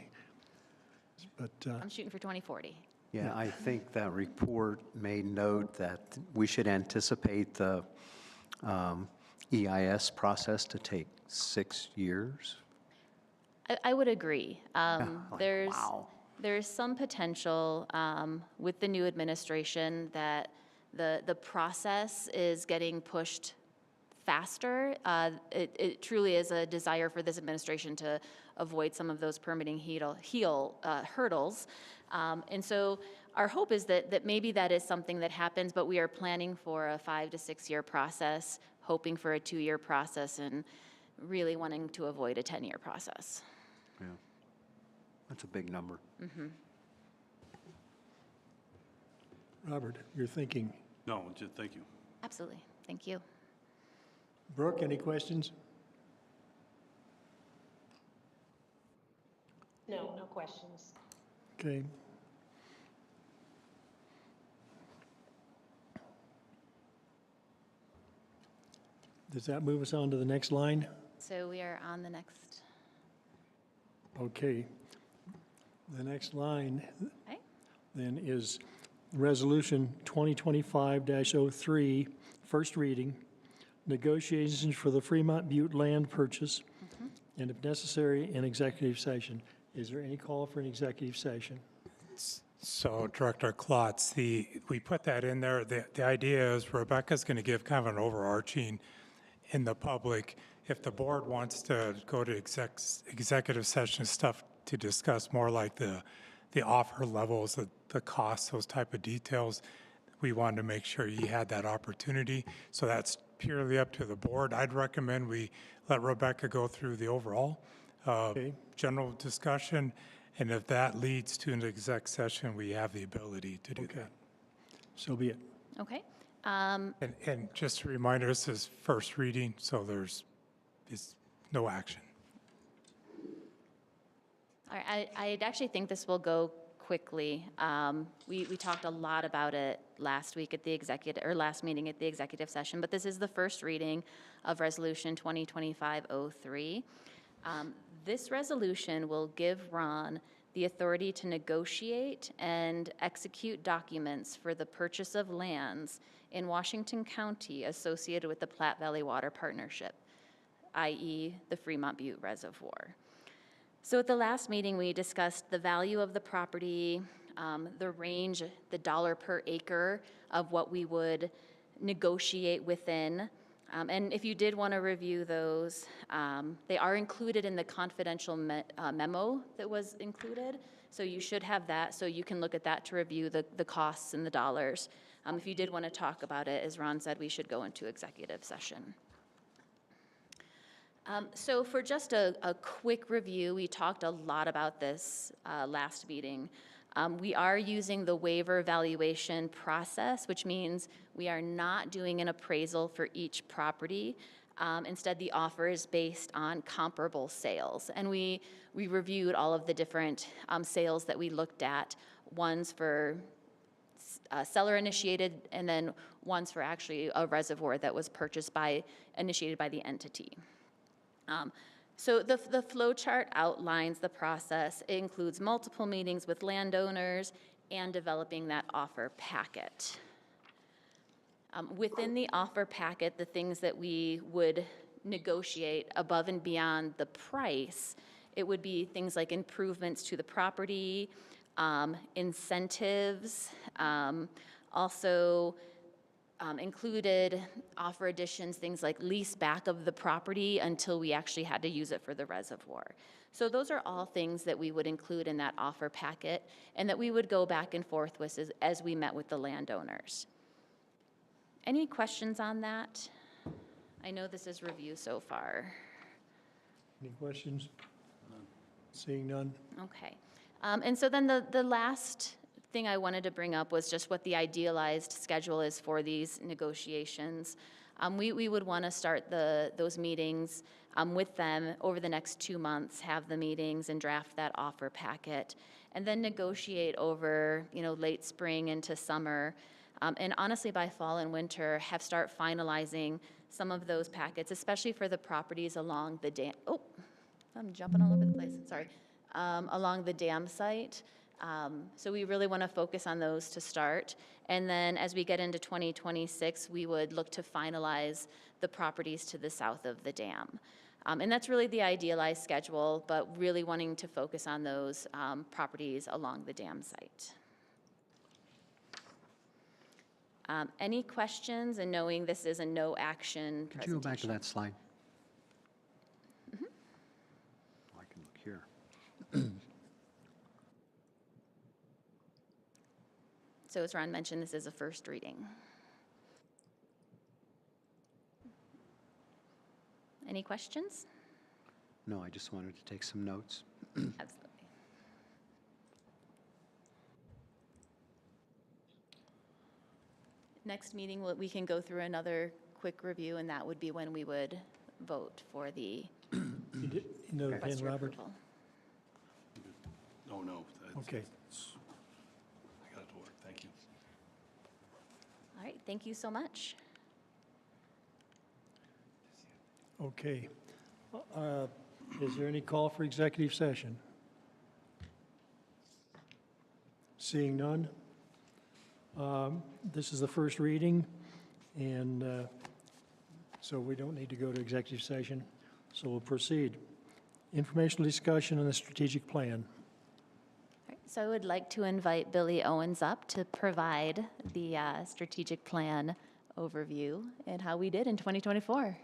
But I'm shooting for 2040. Yeah, I think that report made note that we should anticipate the EIS process to take 6 years. I would agree. Like, wow. There's some potential with the new administration that the process is getting pushed faster. It truly is a desire for this administration to avoid some of those permitting hurdles. And so our hope is that maybe that is something that happens, but we are planning for a 5 to 6 year process, hoping for a 2-year process, and really wanting to avoid a 10-year process. Yeah, that's a big number. Robert, you're thinking. No, just thank you. Absolutely. Thank you. Brooke, any questions? No, no questions. Okay. Does that move us on to the next line? So we are on the next. Okay. The next line Okay. then is Resolution 2025-03, first reading, negotiations for the Fremont Butte land purchase, and if necessary, an executive session. Is there any call for an executive session? So Director Klotz, we put that in there. The idea is Rebecca's going to give kind of an overarching in the public. If the board wants to go to executive session stuff to discuss more like the offer levels, the costs, those type of details, we wanted to make sure you had that opportunity. So that's purely up to the board. I'd recommend we let Rebecca go through the overall general discussion, And if that leads to an exec session, we have the ability to do Okay. that. So be it. Okay. And just a reminder, this is first reading, so there's no action. All right, I actually think this will go quickly. We talked a lot about it last week at the last meeting at the executive session, but this is the first reading of Resolution 2025-03. This resolution will give Ron the authority to negotiate and execute documents for the purchase of lands in Washington County associated with the Platte Valley Water Partnership, i.e. the Fremont Butte Reservoir. So at the last meeting, we discussed the value of the property, the range, the dollar per acre of what we would negotiate within. And if you did want to review those, they are included in the confidential memo that was included. So you should have that, so you can look at that to review the costs and the dollars. If you did want to talk about it, as Ron said, we should go into executive session. So for just a quick review, we talked a lot about this last meeting. We are using the waiver valuation process, which means we are not doing an appraisal for each property. Instead, the offer is based on comparable sales. And we reviewed all of the different sales that we looked at, ones for seller-initiated, and then ones for actually a reservoir that was initiated by the entity. So the flow chart outlines the process. It includes multiple meetings with landowners and developing that offer packet. Within the offer packet, the things that we would negotiate above and beyond the price, it would be things like improvements to the property, incentives, also included offer additions, things like lease back of the property until we actually had to use it for the reservoir. So those are all things that we would include in that offer packet and that we would go back and forth with as we met with the landowners. Any questions on that? I know this is review so far. Any questions? Seeing none? Okay. And so then the last thing I wanted to bring up was just what the idealized schedule is for these negotiations. We would want to start those meetings with them over the next 2 months, have the meetings and draft that offer packet, and then negotiate over, late spring into summer. And honestly, by fall and winter, start finalizing some of those packets, especially for the properties along the dam. Oh, I'm jumping all over the place, sorry. Along the dam site. So we really want to focus on those to start. And then as we get into 2026, we would look to finalize the properties to the south of the dam. And that's really the idealized schedule, but really wanting to focus on those properties along the dam site. Any questions, and knowing this is a no action presentation? Could you go back to that slide? I can look here. So as Ron mentioned, this is a first reading. Any questions? No, I just wanted to take some notes. Absolutely. Next meeting, we can go through another quick review, and that would be when we would vote for the You know the pen, request for Robert? approval. Oh, no. Okay. I got it to work. Thank you. All right, thank you so much. Okay. Is there any call for executive session? Seeing none. This is the first reading, and so we don't need to go to executive session, so we'll proceed. Informational discussion on the strategic plan. All right, so I would like to invite Billy Owens up to provide the strategic plan overview and how we did in 2024.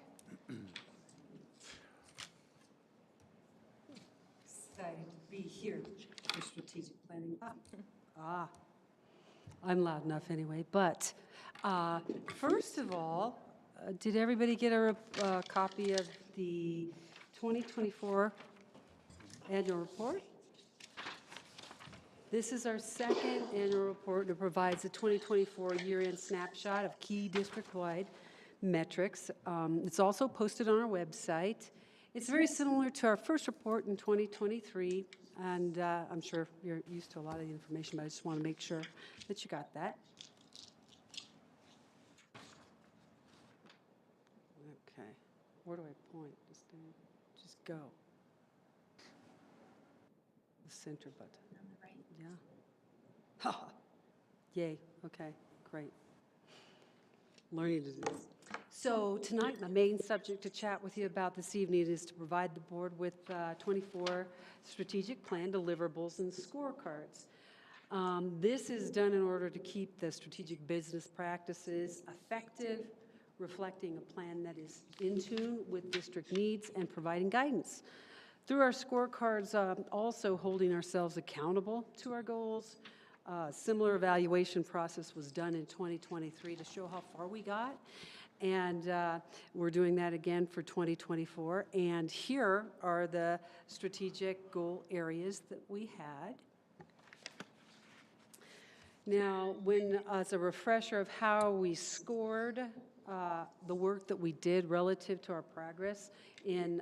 Excited to be here for strategic planning. I'm loud enough anyway, but first of all, did everybody get a copy of the 2024 annual report? This is our second annual report, and it provides a 2024 year-end snapshot of key district-wide metrics. It's also posted on our website. It's very similar to our first report in 2023, and I'm sure you're used to a lot of the information, but I just want to make sure that you got that. Okay, where do I point? Just go. The center button. On the right. Yeah. Ha! Yay, okay, great. Learning to do this. So tonight, my main subject to chat with you about this evening is to provide the board with 24 strategic plan deliverables and scorecards. This is done in order to keep the strategic business practices effective, reflecting a plan that is in tune with district needs and providing guidance. Through our scorecards, also holding ourselves accountable to our goals. Similar evaluation process was done in 2023 to show how far we got. And we're doing that again for 2024. And here are the strategic goal areas that we had. Now, as a refresher of how we scored the work that we did relative to our progress in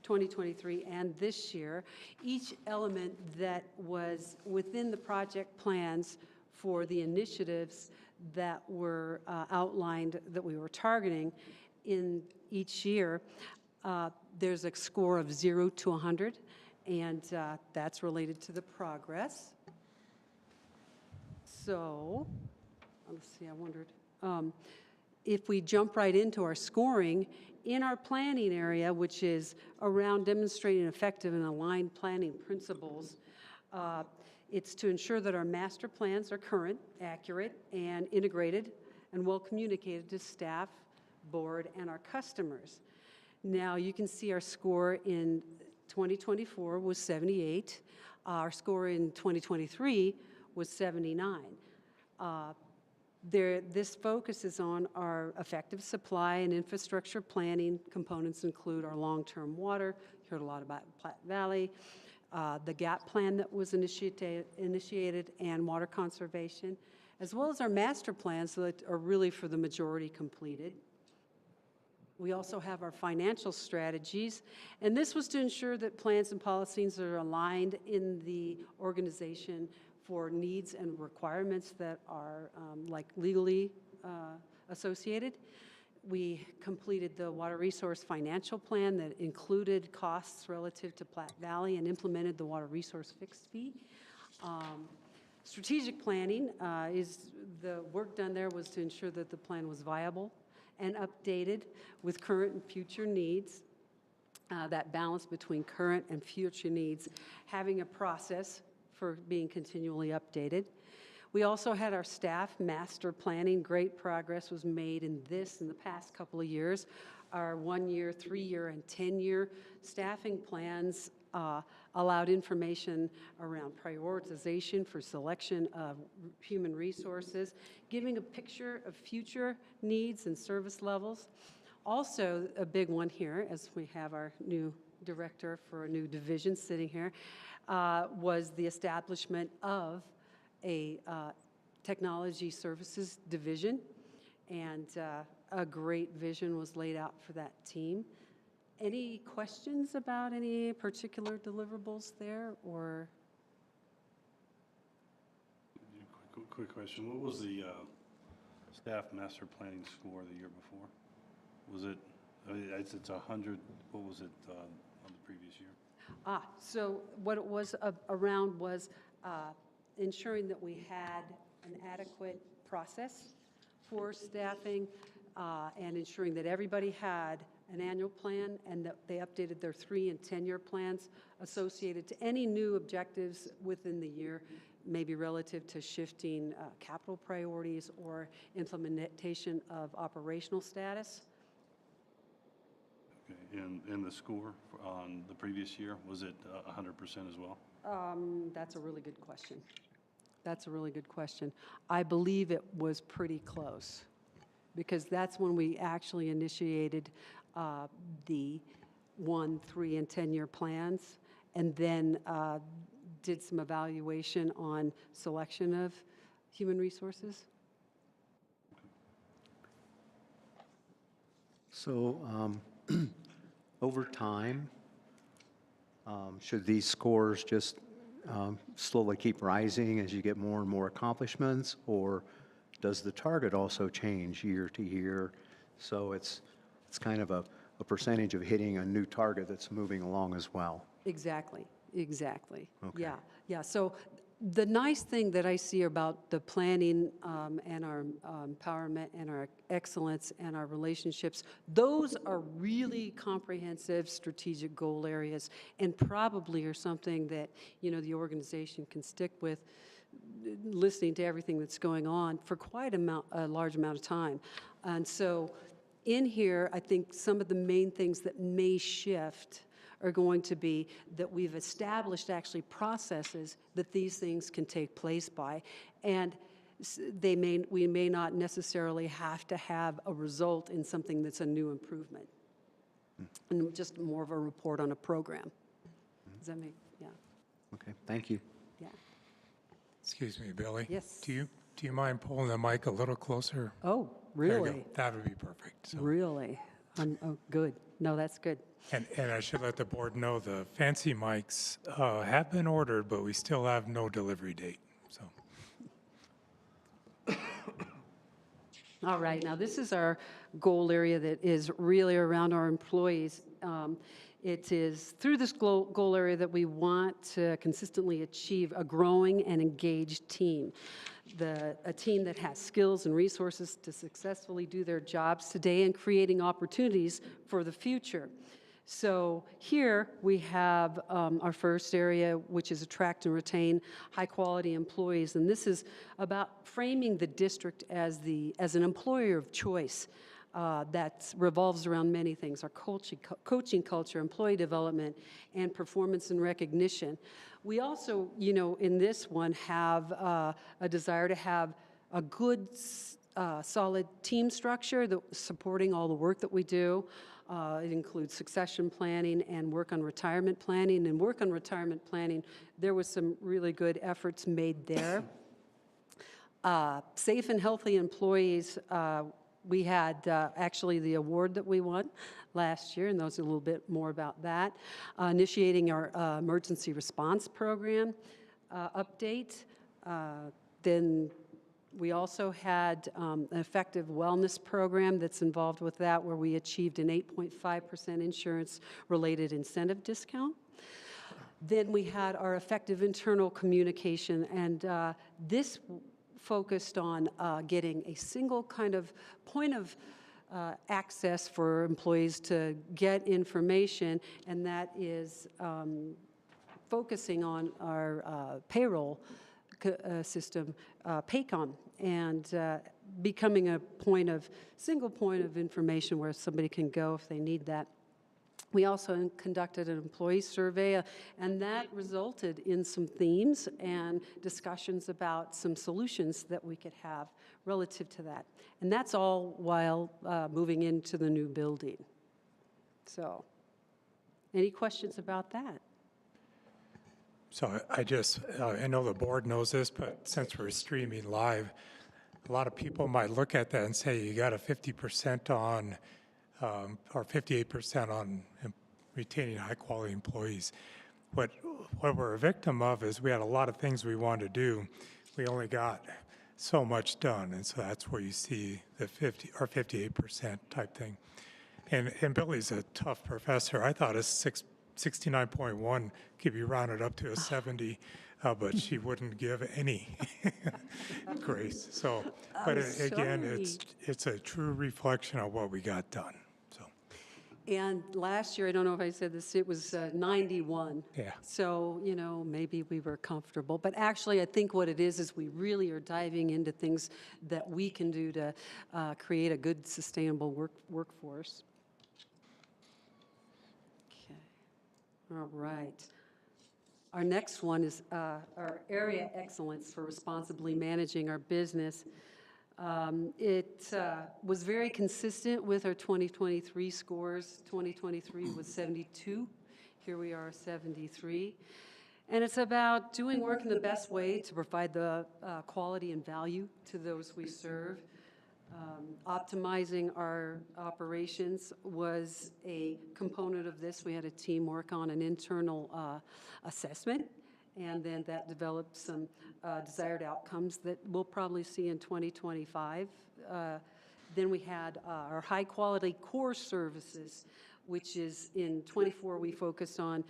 2023 and this year, each element that was within the project plans for the initiatives that were outlined that we were targeting in each year, there's a score of 0 to 100, and that's related to the progress. So, let's see, I wondered, if we jump right into our scoring, in our planning area, which is around demonstrating effective and aligned planning principles, it's to ensure that our master plans are current, accurate, and integrated, and well communicated to staff, board, and our customers. Now, you can see our score in 2024 was 78. Our score in 2023 was 79. This focuses on our effective supply and infrastructure planning. Components include our long-term water. You heard a lot about Platte Valley. The GAP plan that was initiated and water conservation, as well as our master plans that are really for the majority completed. We also have our financial strategies, and this was to ensure that plans and policies are aligned in the organization for needs and requirements that are like legally associated. We completed the water resource financial plan that included costs relative to Platte Valley and implemented the water resource fixed fee. Strategic planning the work done there was to ensure that the plan was viable and updated with current and future needs. That balance between current and future needs, having a process for being continually updated. We also had our staff master planning. Great progress was made in the past couple of years. Our 1-year, 3-year, and 10-year staffing plans allowed information around prioritization for selection of human resources, giving a picture of future needs and service levels. Also, a big one here, as we have our new director for a new division sitting here, was the establishment of a technology services division, and a great vision was laid out for that team. Any questions about any particular deliverables there, or? Quick question. What was the staff master planning score the year before? Was it, it's 100, what was it on the previous year? So what it was around was ensuring that we had an adequate process for staffing and ensuring that everybody had an annual plan and that they updated their 3- and 10-year plans associated to any new objectives within the year, maybe relative to shifting capital priorities or implementation of operational status. Okay. And the score on the previous year, was it 100% as well? That's a really good question. That's a really good question. I believe it was pretty close, because that's when we actually initiated the 1-, 3-, and 10-year plans, and then did some evaluation on selection of human resources. So over time, should these scores just slowly keep rising as you get more and more accomplishments, or does the target also change year to year? So it's kind of a percentage of hitting a new target that's moving along as well. Exactly, exactly. Okay. Yeah, yeah. So the nice thing that I see about the planning and our empowerment and our excellence and our relationships, those are really comprehensive strategic goal areas, and probably are something that, you know, the organization can stick with, listening to everything that's going on for quite a large amount of time. And so in here, I think some of the main things that may shift are going to be that we've established actually processes that these things can take place by, and we may not necessarily have to have a result in something that's a new improvement, and just more of a report on a program. Does that make, yeah, Okay, thank you. yeah. Excuse me, Billy? Yes. Do you mind pulling the mic a little closer? Oh, There you go. really? That would be perfect. So. Really? Oh, good. No, that's good. And I should let the board know the fancy mics have been ordered, but we still have no delivery date, so. All right, now this is our goal area that is really around our employees. It is through this goal area that we want to consistently achieve a growing and engaged team. A team that has skills and resources to successfully do their jobs today and creating opportunities for the future. So here we have our first area, which is attract and retain high-quality employees, and this is about framing the district as an employer of choice that revolves around many things: our coaching culture, employee development, and performance and recognition. We also, you know, in this one have a desire to have a good, solid team structure that supporting all the work that we do. It includes succession planning and work on retirement planning. And work on retirement planning, there was some really good efforts made there. Safe and healthy employees, we had actually the award that we won last year, and those are a little bit more about that. Initiating our emergency response program update. Then we also had an effective wellness program that's involved with that, where we achieved an 8.5% insurance-related incentive discount. Then we had our effective internal communication, and this focused on getting a single kind of point of access for employees to get information, and that is focusing on our payroll system, Paycom, and becoming a single point of information where somebody can go if they need that. We also conducted an employee survey, and that resulted in some themes and discussions about some solutions that we could have relative to that. And that's all while moving into the new building. So, any questions about that? So I know the board knows this, but since we're streaming live, a lot of people might look at that and say, you got a 50% on, or 58% on retaining high-quality employees. What we're a victim of is we had a lot of things we wanted to do. We only got so much done, and so that's where you see the 50 or 58% type thing. And Billy's a tough professor. I thought a 69.1 could be rounded up to a 70, but she wouldn't give any grace. So, but again, it's a true reflection of what we got done. So. And last year, I don't know if I said this, it was 91. Yeah. So, you know, maybe we were comfortable. But actually, I think what it is we really are diving into things that we can do to create a good, sustainable workforce. Okay. All right. Our next one is our area excellence for responsibly managing our business. It was very consistent with our 2023 scores. 2023 was 72. Here we are, 73. And it's about doing work in the best way to provide the quality and value to those we serve. Optimizing our operations was a component of this. We had a team work on an internal assessment, and then that developed some desired outcomes that we'll probably see in 2025. Then we had our high-quality core services, which is in 24 we focused on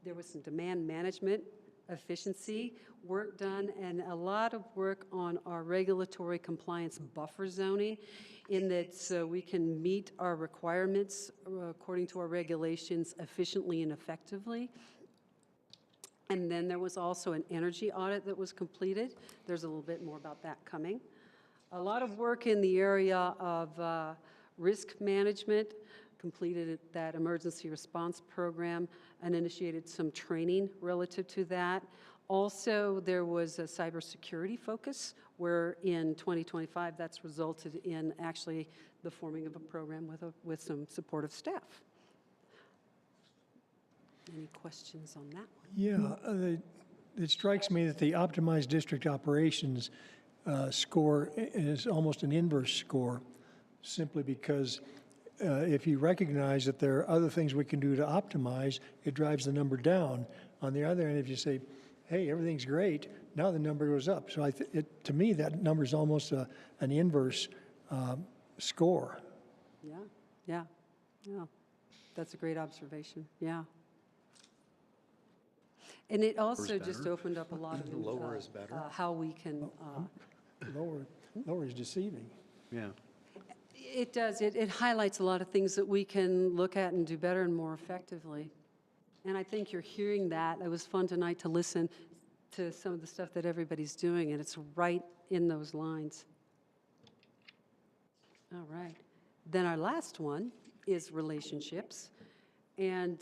there was some demand management, efficiency work done, and a lot of work on our regulatory compliance buffer zoning, in that so we can meet our requirements according to our regulations efficiently and effectively. And then there was also an energy audit that was completed. There's a little bit more about that coming. A lot of work in the area of risk management, completed that emergency response program and initiated some training relative to that. Also, there was a cybersecurity focus where in 2025 that's resulted in actually the forming of a program with some supportive staff. Any questions on that one? Yeah, it strikes me that the optimized district operations score is almost an inverse score, simply because if you recognize that there are other things we can do to optimize, it drives the number down. On the other hand, if you say, hey, everything's great, now the number goes up. So to me, that number is almost an inverse score. Yeah. That's a great observation, yeah. And it also just opened up a lot of Lower is better. how we can. Lower is deceiving. Yeah. It does. It highlights a lot of things that we can look at and do better and more effectively. And I think you're hearing that. It was fun tonight to listen to some of the stuff that everybody's doing, and it's right in those lines. All right. Then our last one is relationships. And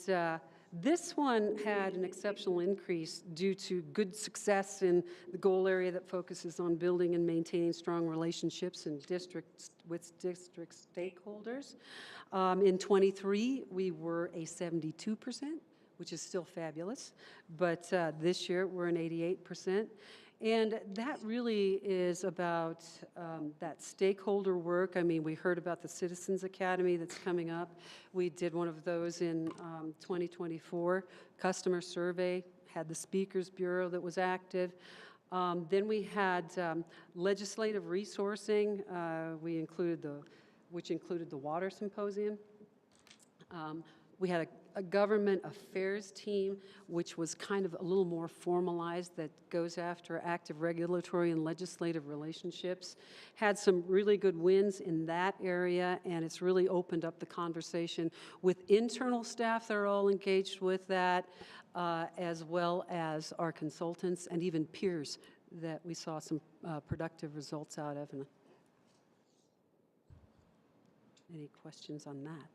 this one had an exceptional increase due to good success in the goal area that focuses on building and maintaining strong relationships with district stakeholders. In 23, we were a 72%, which is still fabulous, but this year we're an 88%. And that really is about that stakeholder work. I mean, we heard about the Citizens Academy that's coming up. We did one of those in 2024. Customer survey, had the Speakers Bureau that was active. Then we had legislative resourcing, which included the Water Symposium. We had a government affairs team, which was kind of a little more formalized, that goes after active regulatory and legislative relationships. Had some really good wins in that area, and it's really opened up the conversation with internal staff that are all engaged with that, as well as our consultants and even peers that we saw some productive results out of. Any questions on that?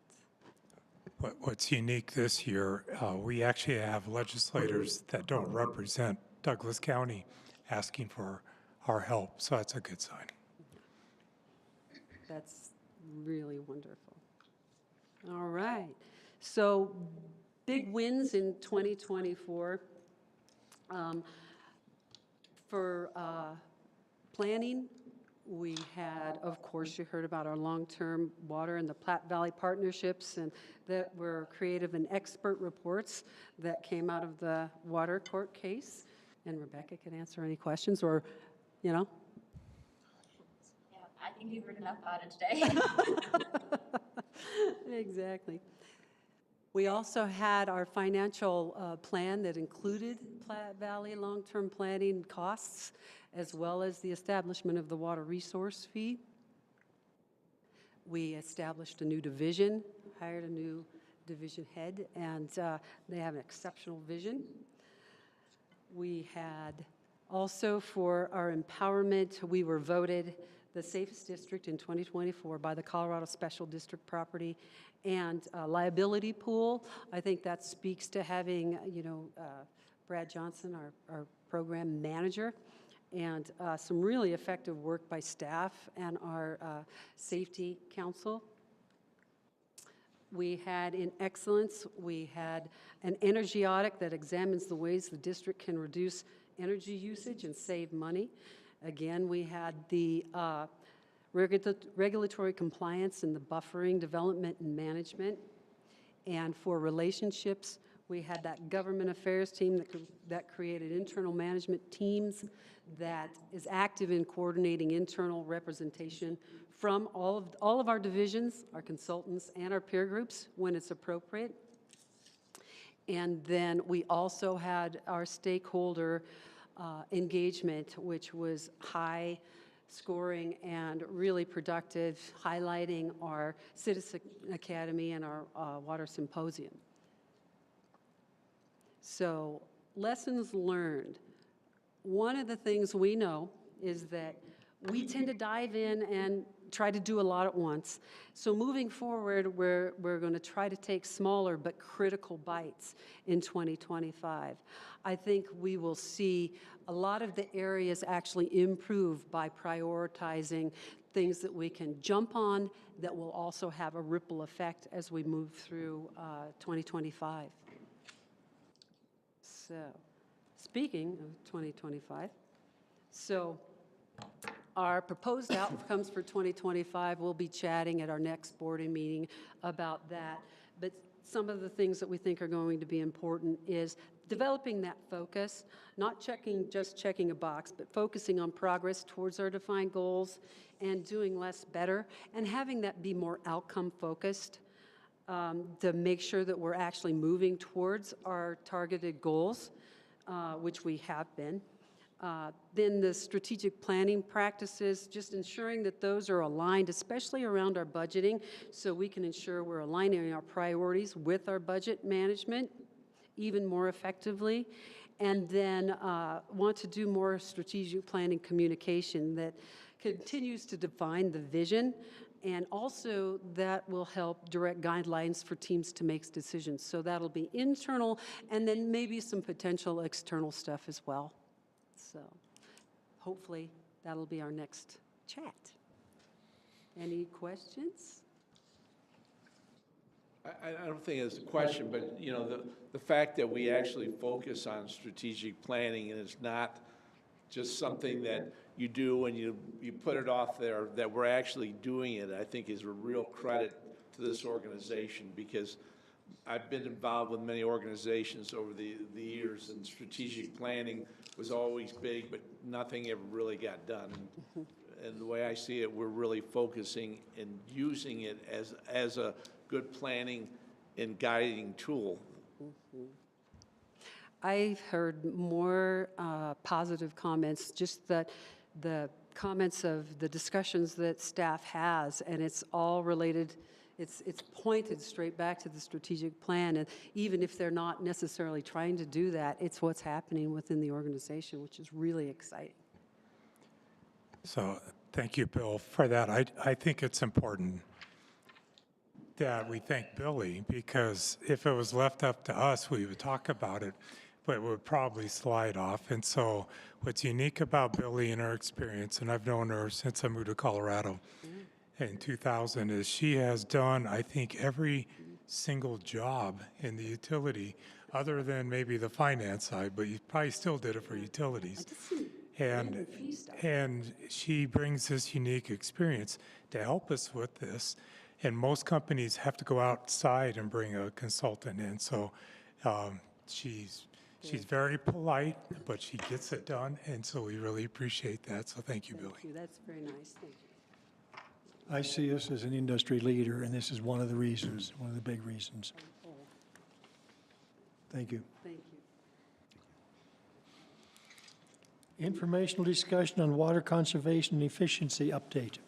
What's unique this year, we actually have legislators that don't represent Douglas County asking for our help, so that's a good sign. That's really wonderful. All right. So big wins in 2024. For planning, we had, of course, you heard about our long-term water and the Platte Valley partnerships, and that were creative and expert reports that came out of the water court case. And Rebecca can answer any questions, or, you know. Yeah, I think you've heard enough about it today. Exactly. We also had our financial plan that included Platte Valley long-term planning costs, as well as the establishment of the water resource fee. We established a new division, hired a new division head, and they have an exceptional vision. We had also, for our empowerment, we were voted the safest district in 2024 by the Colorado Special District Property and Liability Pool. I think that speaks to having, Brad Johnson, our program manager, and some really effective work by staff and our safety council. We had in excellence, we had an energy audit that examines the ways the district can reduce energy usage and save money. Again, we had the regulatory compliance and the buffering, development, and management. And for relationships, we had that government affairs team that created internal management teams that is active in coordinating internal representation from all of our divisions, our consultants, and our peer groups when it's appropriate. And then we also had our stakeholder engagement, which was high scoring and really productive, highlighting our Citizen Academy and our Water Symposium. So, lessons learned. One of the things we know is that we tend to dive in and try to do a lot at once. So moving forward, we're going to try to take smaller but critical bites in 2025. I think we will see a lot of the areas actually improve by prioritizing things that we can jump on that will also have a ripple effect as we move through 2025. So, speaking of 2025, so our proposed outcomes for 2025, we'll be chatting at our next board meeting about that. But some of the things that we think are going to be important is developing that focus, not just checking a box, but focusing on progress towards our defined goals and doing less better, and having that be more outcome focused. To make sure that we're actually moving towards our targeted goals, which we have been. Then the strategic planning practices, just ensuring that those are aligned, especially around our budgeting, so we can ensure we're aligning our priorities with our budget management even more effectively. And then want to do more strategic planning communication that continues to define the vision, and also that will help direct guidelines for teams to make decisions. So that'll be internal, and then maybe some potential external stuff as well. So hopefully that'll be our next chat. Any questions? I don't think it's a question, but, you know, the fact that we actually focus on strategic planning and it's not just something that you do and you put it off there, that we're actually doing it, I think is a real credit to this organization, because I've been involved with many organizations over the years, and strategic planning was always big, but nothing ever really got done. And the way I see it, we're really focusing and using it as a good planning and guiding tool. I've heard more positive comments, just the comments of the discussions that staff has, and it's all related, it's pointed straight back to the strategic plan, and even if they're not necessarily trying to do that, it's what's happening within the organization, which is really exciting. So thank you, Bill, for that. I think it's important that we thank Billy, because if it was left up to us, we would talk about it, but it would probably slide off. And so what's unique about Billy and her experience, and I've known her since I moved to Colorado in 2000, is she has done, I think, every single job in the utility, other than maybe the finance side, but you probably still did it for utilities. And she brings this unique experience to help us with this. And most companies have to go outside and bring a consultant in. So she's very polite, but she gets it done. And so we really appreciate that. So thank you, Billy. Thank you. That's very nice. Thank you. I see us as an industry leader, and this is one of the reasons, one of the big reasons. Thank you. Thank you. Informational discussion on water conservation and efficiency update.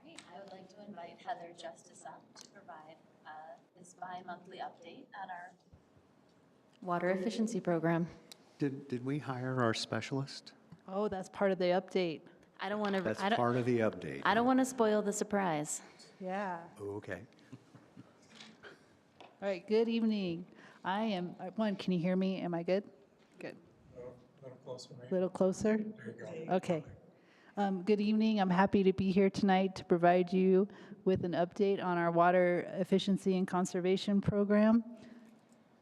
Great. I would like to invite Heather Justice up to provide this bi-monthly update on our water efficiency program. Did we hire our specialist? Oh, that's part of the update. I don't want to. That's part of the update. I don't want to spoil the surprise. Yeah. Okay. All right, good evening. I am, can you hear me? Am I good? Good. A little closer? There you go. Okay. Good evening. I'm happy to be here tonight to provide you with an update on our water efficiency and conservation program.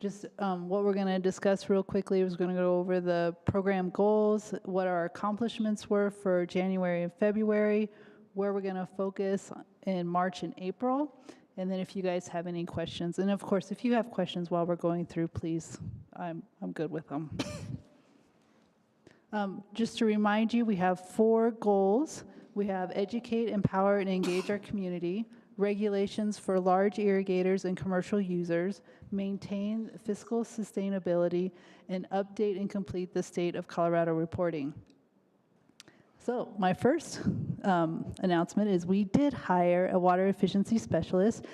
Just what we're going to discuss real quickly is we're going to go over the program goals, what our accomplishments were for January and February, where we're going to focus in March and April, and then if you guys have any questions. And of course, if you have questions while we're going through, please, I'm good with them. Just to remind you, we have 4 goals. We have educate, empower, and engage our community, regulations for large irrigators and commercial users, maintain fiscal sustainability, and update and complete the state of Colorado reporting. So my first announcement is we did hire a water efficiency specialist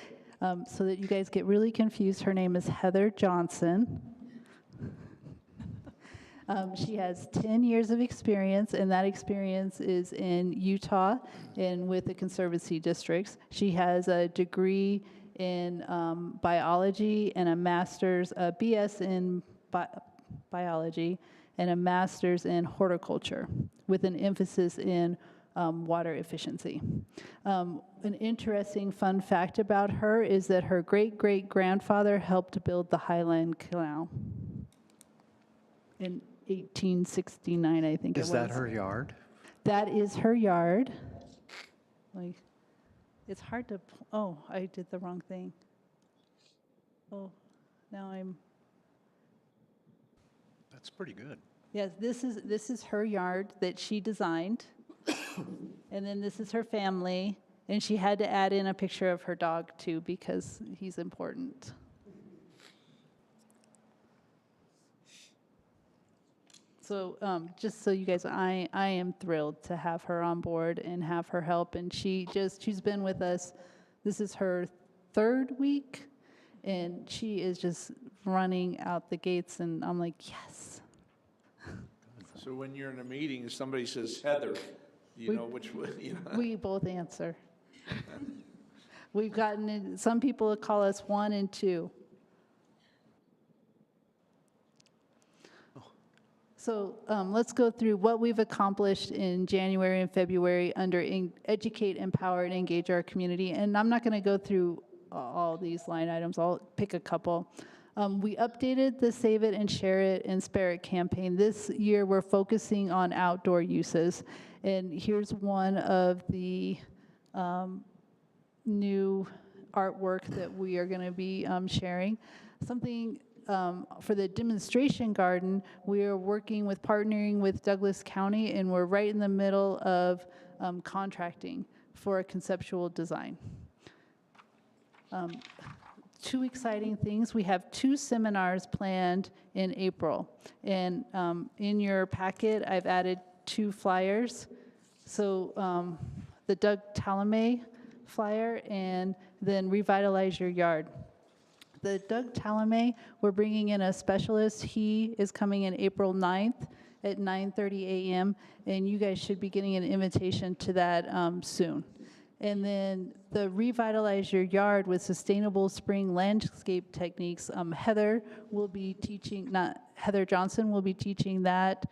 so that you guys get really confused. Her name is Heather Johnson. She has 10 years of experience, and that experience is in Utah and with the conservancy districts. She has a degree in biology and a master's, a BS in biology and a master's in horticulture with an emphasis in water efficiency. An interesting fun fact about her is that her great-great-grandfather helped build the Highland Canal in 1869, I think it was. Is that her yard? That is her yard. Like, it's hard to, oh, I did the wrong thing. Oh, now That's pretty good. yes, this is her yard that she designed. And then this is her family, and she had to add in a picture of her dog too because he's important. So just so you guys, I am thrilled to have her on board and have her help. And she's been with us. This is her 3rd week, and she is just running out the gates. And I'm like, yes. So when you're in a meeting and somebody says Heather, you know which one, you know? We both answer. We've gotten, some people call us 1 and 2. So let's go through what we've accomplished in January and February under educate, empower, and engage our community. And I'm not going to go through all these line items. I'll pick a couple. We updated the Save It and Share It and Spare It campaign. This year we're focusing on outdoor uses. And here's one of the new artwork that we are going to be sharing. Something for the demonstration garden, we are partnering with Douglas County, and we're right in the middle of contracting for a conceptual design. 2 exciting things. We have 2 seminars planned in April. And in your packet, I've added 2 flyers. So the Doug Talamay flyer and then Revitalize Your Yard. The Doug Talamay, we're bringing in a specialist. He is coming in April 9th at 9:30 a.m., and you guys should be getting an invitation to that soon. And then the Revitalize Your Yard with Sustainable Spring Landscape Techniques, Heather Johnson will be teaching that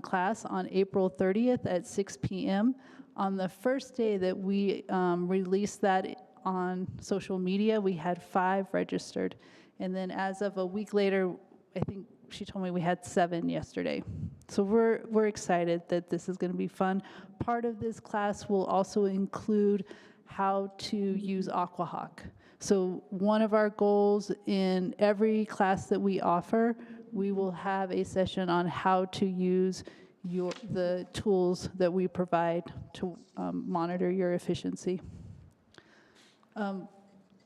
class on April 30th at 6 p.m. On the first day that we released that on social media, we had 5 registered. And then as of a week later, I think she told me we had 7 yesterday. So we're excited that this is going to be fun. Part of this class will also include how to use AquaHawk. So one of our goals in every class that we offer, we will have a session on how to use the tools that we provide to monitor your efficiency.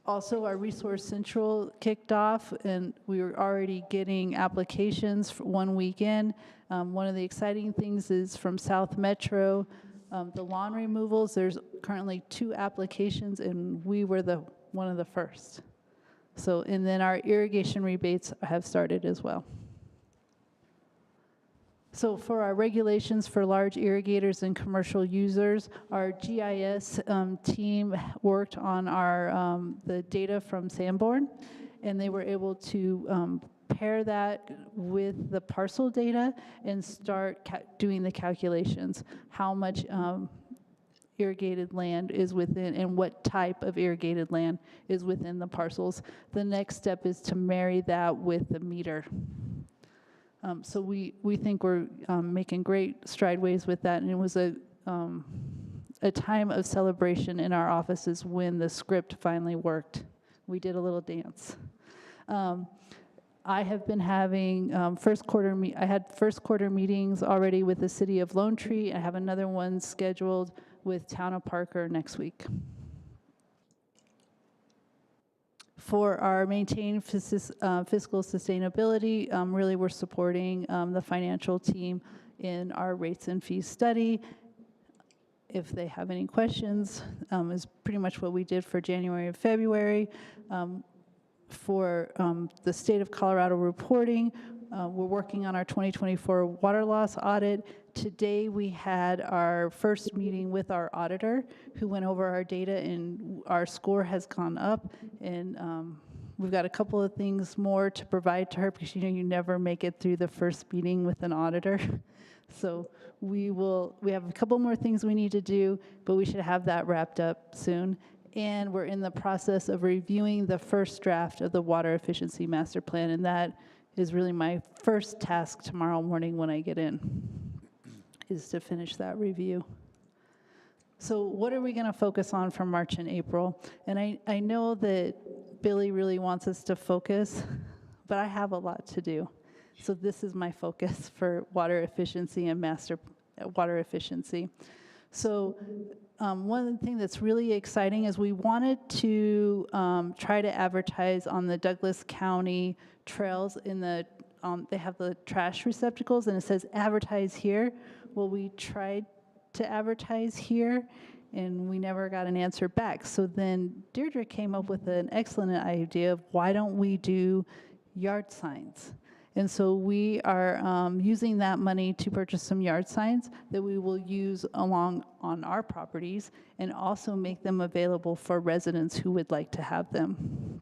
Also, our Resource Central kicked off, and we were already getting applications for 1 week in. One of the exciting things is from South Metro, the lawn removals. There's currently 2 applications, and we were one of the first. So, and then our irrigation rebates have started as well. So for our regulations for large irrigators and commercial users, our GIS team worked on our the data from Sanborn, and they were able to pair that with the parcel data and start doing the calculations. How much irrigated land is within, and what type of irrigated land is within the parcels. The next step is to marry that with the meter. So we think we're making great strideways with that, and it was a time of celebration in our offices when the script finally worked. We did a little dance. I have been having I had first quarter meetings already with the city of Lone Tree. I have another one scheduled with Town of Parker next week. For our maintained fiscal sustainability, really we're supporting the financial team in our rates and fees study. If they have any questions, is pretty much what we did for January and February. For the state of Colorado reporting, we're working on our 2024 water loss audit. Today we had our first meeting with our auditor who went over our data, and our score has gone up, and we've got a couple of things more to provide to her, because you never make it through the first meeting with an auditor. So we have a couple more things we need to do, but we should have that wrapped up soon. And we're in the process of reviewing the first draft of the water efficiency master plan, and that is really my first task tomorrow morning when I get in, is to finish that review. So what are we going to focus on for March and April? And I know that Billy really wants us to focus, but I have a lot to do. So this is my focus for water efficiency and master water efficiency. So one thing that's really exciting is we wanted to try to advertise on the Douglas County trails in the, they have the trash receptacles, and it says advertise here. Well, we tried to advertise here, and we never got an answer back. So then Deirdre came up with an excellent idea of, why don't we do yard signs? And so we are using that money to purchase some yard signs that we will use along on our properties, and also make them available for residents who would like to have them.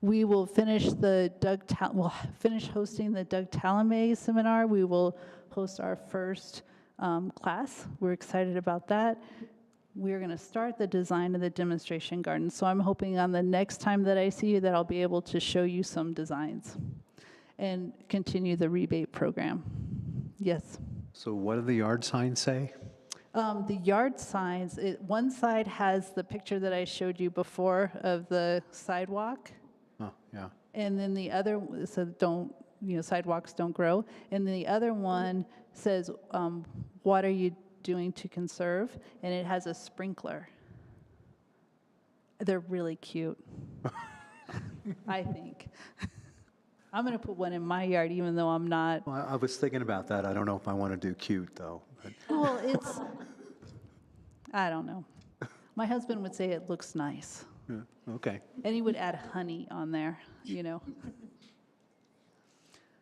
We will finish we'll finish hosting the Doug Talamay seminar. We will host our first class. We're excited about that. We're going to start the design of the demonstration garden. So I'm hoping on the next time that I see you that I'll be able to show you some designs and continue the rebate program. Yes? So what do the yard signs say? The yard signs, one side has the picture that I showed you before of the sidewalk. Oh, yeah. And then the other, so sidewalks don't grow. And the other one says, what are you doing to conserve? And it has a sprinkler. They're really cute, I think. I'm going to put one in my yard, even though I'm not. Well, I was thinking about that. I don't know if I want to do cute, though. But. Well, I don't know. My husband would say it looks nice. Yeah, okay. And he would add honey on there,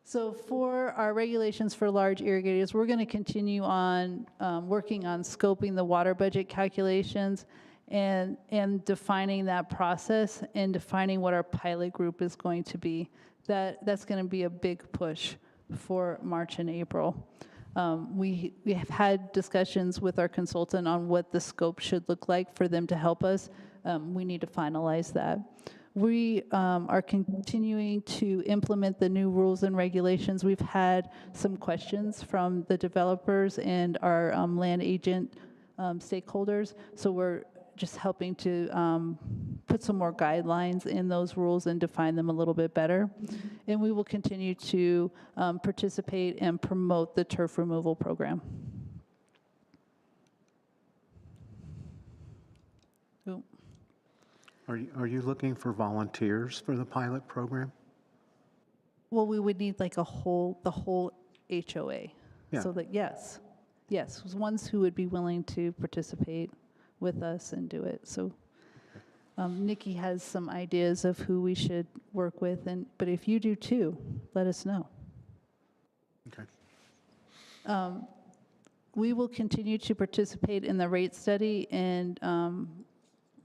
So for our regulations for large irrigators, we're going to continue on working on scoping the water budget calculations and defining that process, and defining what our pilot group is going to be. That's going to be a big push for March and April. We have had discussions with our consultant on what the scope should look like for them to help us. We need to finalize that. We are continuing to implement the new rules and regulations. We've had some questions from the developers and our land agent stakeholders, so we're just helping to put some more guidelines in those rules and define them a little bit better. And we will continue to participate and promote the turf removal program. Ooh. Are you looking for volunteers for the pilot program? Well, we would need like the whole HOA. Yeah. So that, yes, ones who would be willing to participate with us and do it. So Nikki has some ideas of who we should work with, but if you do too, let us know. Okay. We will continue to participate in the rate study and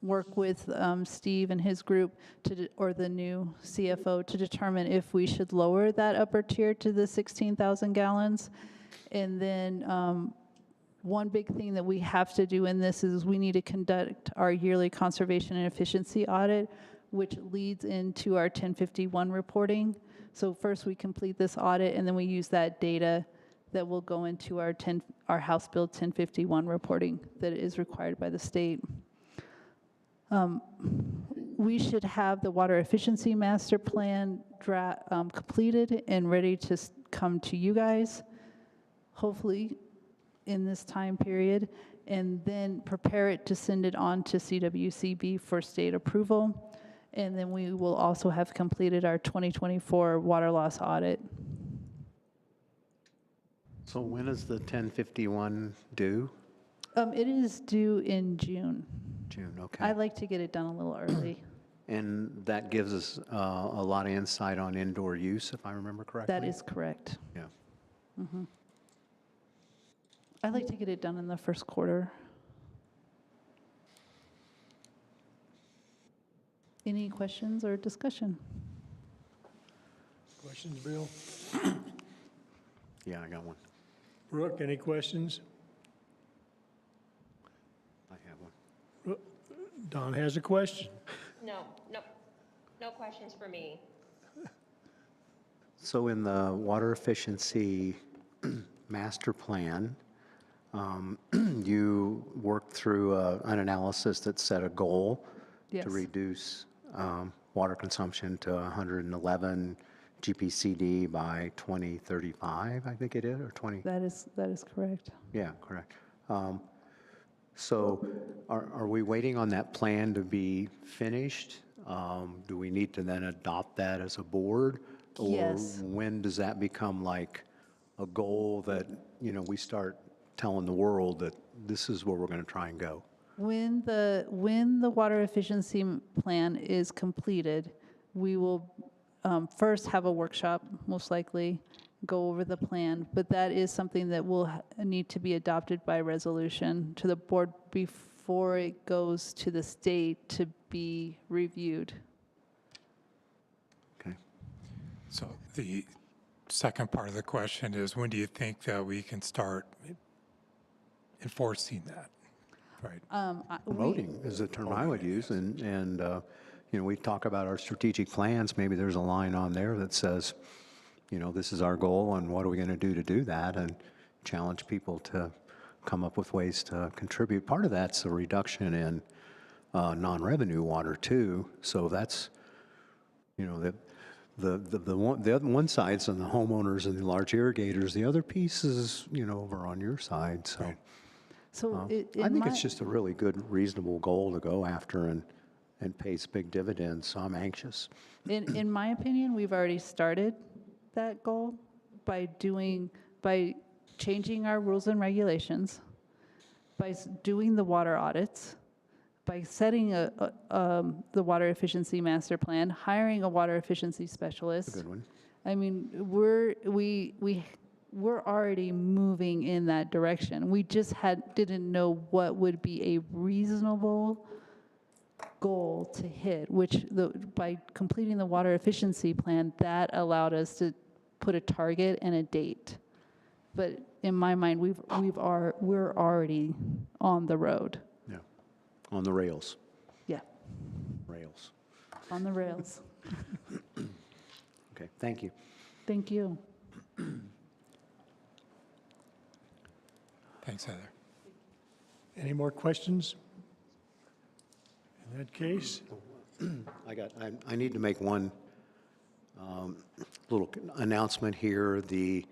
work with Steve and his group or the new CFO to determine if we should lower that upper tier to the 16,000 gallons. And then one big thing that we have to do in this is we need to conduct our yearly conservation and efficiency audit, which leads into our 1051 reporting. So first we complete this audit, and then we use that data that will go into our House Bill 1051 reporting that is required by the state. We should have the water efficiency master plan completed and ready to come to you guys, hopefully in this time period, and then prepare it to send it on to CWCB for state approval. And then we will also have completed our 2024 water loss audit. So when is the 1051 due? It is due in June. June, okay. I like to get it done a little early. And that gives us a lot of insight on indoor use, if I remember correctly? That is correct. Yeah. I like to get it done in the first quarter. Any questions or discussion? Questions, Bill? Yeah, I got one. Brooke, any questions? I have one. Don has a question. No questions for me. So in the water efficiency master plan, you worked through an analysis that set a goal Yes. to reduce water consumption to 111 GPCD by 2035, I think it is, or 20? That is correct. Yeah, correct. So are we waiting on that plan to be finished? Do we need to then adopt that as a board? Yes. Or when does that become like a goal that, you know, we start telling the world that this is where we're going to try and go? When the water efficiency plan is completed, we will first have a workshop, most likely, go over the plan, but that is something that will need to be adopted by resolution to the board before it goes to the state to be reviewed. Okay. So the second part of the question is, when do you think that we can start enforcing that? Right. Promoting is the term I would use, and you know, we talk about our strategic plans, maybe there's a line on there that says, you know, this is our goal and what are we going to do that, and challenge people to come up with ways to contribute. Part of that's a reduction in non-revenue water too, so that's, you know, the other one side's on the homeowners and the large irrigators, the other piece is, you know, over on your side, so. Right. So I think it's just a really good, reasonable goal to go after and pays big dividends, so I'm anxious. in my opinion, we've already started that goal by changing our rules and regulations, by doing the water audits, by setting the water efficiency master plan, hiring a water efficiency specialist. That's a good one. I mean, we're already moving in that direction. We just didn't know what would be a reasonable goal to hit, which by completing the water efficiency plan, that allowed us to put a target and a date. But in my mind, we're already on the road. Yeah, on the rails. Yeah, Rails. on the rails. Okay, thank you. Thank you. Thanks, Heather. Any more questions? In that case, I need to make one little announcement here. The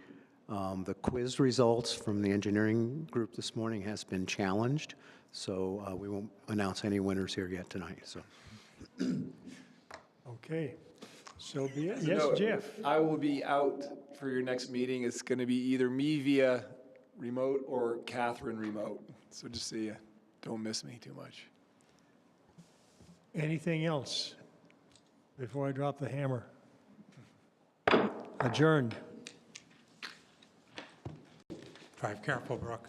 quiz results from the engineering group this morning has been challenged, so we won't announce any winners here yet tonight, so. okay. So be it. So Yes, no, Jeff? I will be out for your next meeting. It's going to be either me via remote or Catherine remote. So just so you don't miss me too much. Anything else before I drop the hammer? Adjourned. Drive careful, Brooke.